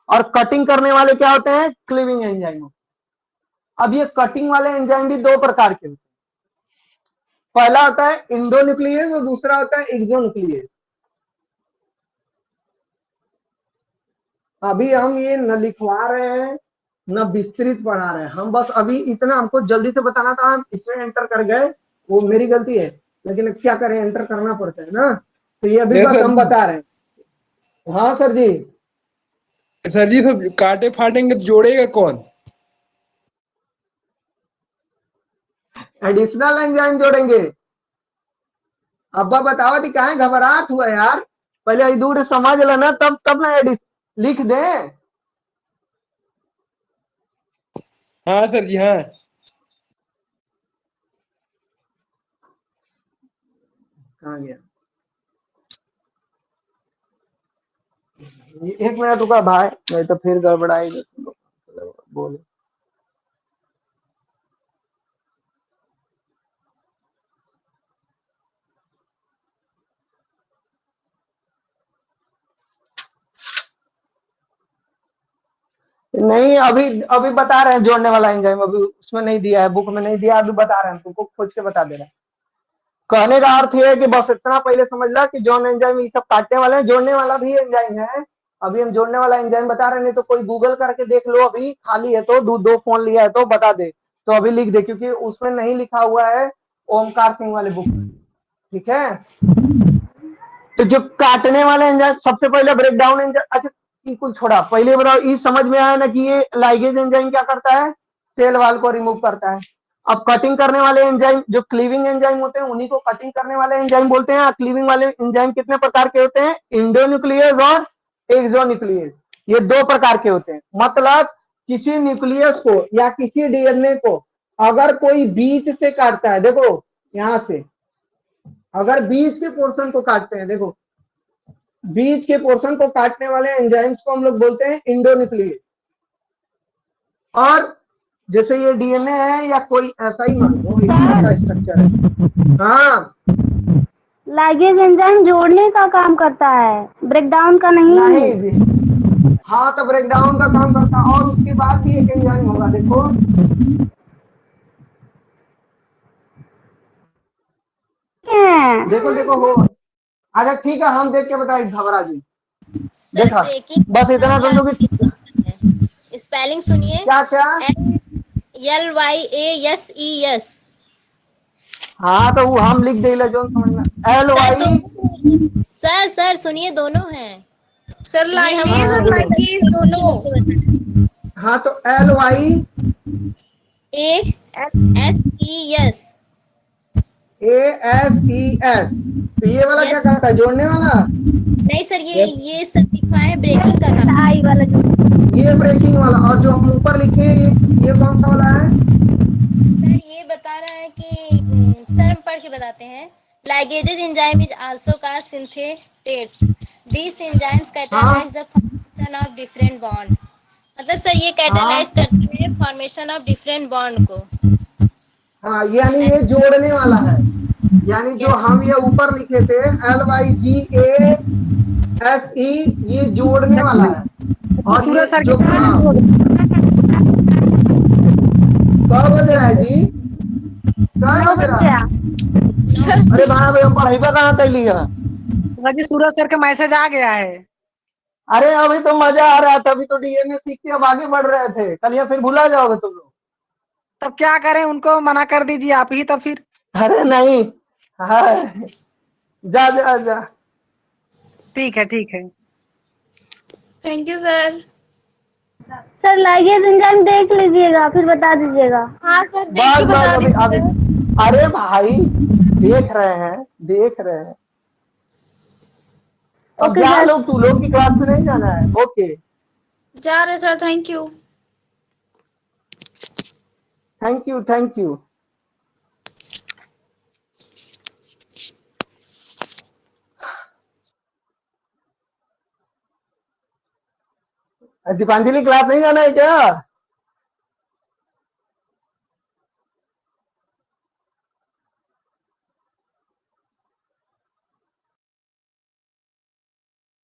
और कटिंग करने वाले क्या होते हैं? Cleaving enzyme. अब ये कटिंग वाले एंजाइम भी दो प्रकार के होते हैं। पहला होता है इंडोन्यूक्लियस और दूसरा होता है एक्सोन्यूक्लियस। अभी हम ये न लिखवा रहे हैं न विस्तृत पढ़ा रहे हैं, हम बस अभी इतना हमको जल्दी से बताना था, हम इसमें एंटर कर गए, वो मेरी गलती है, लेकिन क्या करें, एंटर करना पड़ता है ना। तो ये अभी बस हम बता रहे हैं। हाँ सर जी। सर जी सब काटे फाटेंगे तो जोड़ेगा कौन? एडिशनल एंजाइम जोड़ेंगे। अब्बा बताओ थी काहे घबराहट हुआ यार, पहले ई दूर समझ लेना तब ना लिख दे। हाँ सर जी हाँ। कहाँ गया? एक मिनट रुका भाई, नहीं तो फिर गड़बड़ाएगी। बोलो। नहीं अभी अभी बता रहे हैं जोड़ने वाला एंजाइम, अभी उसमें नहीं दिया है, बुक में नहीं दिया, अभी बता रहे हैं, तुमको खोज के बता दे रहे हैं। कहने का अर्थ ये है कि बस इतना पहले समझ ला कि जॉन एंजाइम ये सब काटने वाले हैं, जोड़ने वाला भी एंजाइम है। अभी हम जोड़ने वाला एंजाइम बता रहे हैं, नहीं तो कोई गूगल करके देख लो, अभी खाली है तो दो फोन लिया है तो बता दे, तो अभी लिख दे, क्योंकि उसमें नहीं लिखा हुआ है ओमकार सिंह वाले बुक में। ठीक है, तो जो काटने वाले एंजाइम सबसे पहले ब्रेक डाउन एंजाइम, अच्छा कुल छोड़ा, पहले बताओ ये समझ में आया ना कि ये लाइगेज एंजाइम क्या करता है, सेल वाल को रिमूव करता है। अब कटिंग करने वाले एंजाइम जो क्लीविंग एंजाइम होते हैं उन्हीं को कटिंग करने वाले एंजाइम बोलते हैं। क्लीविंग वाले एंजाइम कितने प्रकार के होते हैं, इंडोन्यूक्लियस और एक्सोन्यूक्लियस, ये दो प्रकार के होते हैं। मतलब किसी न्यूक्लियस को या किसी डीएनए को अगर कोई बीच से काटता है, देखो यहां से अगर बीच के पोर्शन को काटते हैं, देखो बीच के पोर्शन को काटने वाले एंजाइम्स को हम लोग बोलते हैं इंडोन्यूक्लियस। और जैसे ये डीएनए है या कोई ऐसा ही मान लो इसका स्ट्रक्चर है। हाँ लाइगेज एंजाइम जोड़ने का काम करता है, ब्रेक डाउन का नहीं। नहीं जी, हाँ तो ब्रेक डाउन का काम करता है, और उसके बाद भी एक एंजाइम होगा, देखो देखो देखो हो। अच्छा ठीक है, हम देख के बताए घबरा जी। सर देखा, ब्रेकिंग बस इतना समझो कि स्पेलिंग सुनिए, क्या क्या। LYASES। हाँ तो वो हम लिख दे जो समझना, LY। सर सुनिए, दोनों हैं। सर ये हम लाइगेज और लाइगेज दोनों। हाँ तो LY ASES। ASES, तो ये वाला क्या यस। करता है, जोड़ने वाला। नहीं सर, ये सब लिखा है ब्रेकिंग का काम। आई वाला जो ये ब्रेकिंग वाला, और जो हम ऊपर लिखे हैं ये कौन सा वाला है। सर ये बता रहा है कि सर हम पढ़ के बताते हैं। Ligases enzyme is also called synthetases. These enzymes catalyze the formation of different bond. मतलब सर ये कैटालाइज करते हैं फॉर्मेशन ऑफ डिफरेंट बॉन्ड को। हाँ यानी ये जोड़ने वाला है, यानी जो हम ये ऊपर लिखे थे LYGASE, ये जोड़ने वाला है। और सूरज सर जो कब बज रहा है जी, कब बज रहा है। अरे भाई हम पढ़ाई कहाँ कर लिया जी, सूरज सर का मैसेज आ गया है। अरे अभी तो मजा आ रहा था, अभी तो डीएनए सीख के अब आगे बढ़ रहे थे, कल या फिर भुला जाओगे तुम लोग। तब क्या करें, उनको मना कर दीजिए आप ही, तब फिर। अरे नहीं, हाँ जा जा जा। ठीक है ठीक है। Thank you sir. Sir ligase enzyme देख लीजिएगा फिर बता दीजिएगा। हाँ सर देख के बस बता बस अभी दीजिएगा। अरे भाई देख रहे हैं देख रहे हैं। अब ओके जा सर। लोग, तू लोग की क्लास में नहीं जाना है। ओके जा रहे sir, thank you. Thank you thank you. Deepanjali class नहीं जाना है क्या।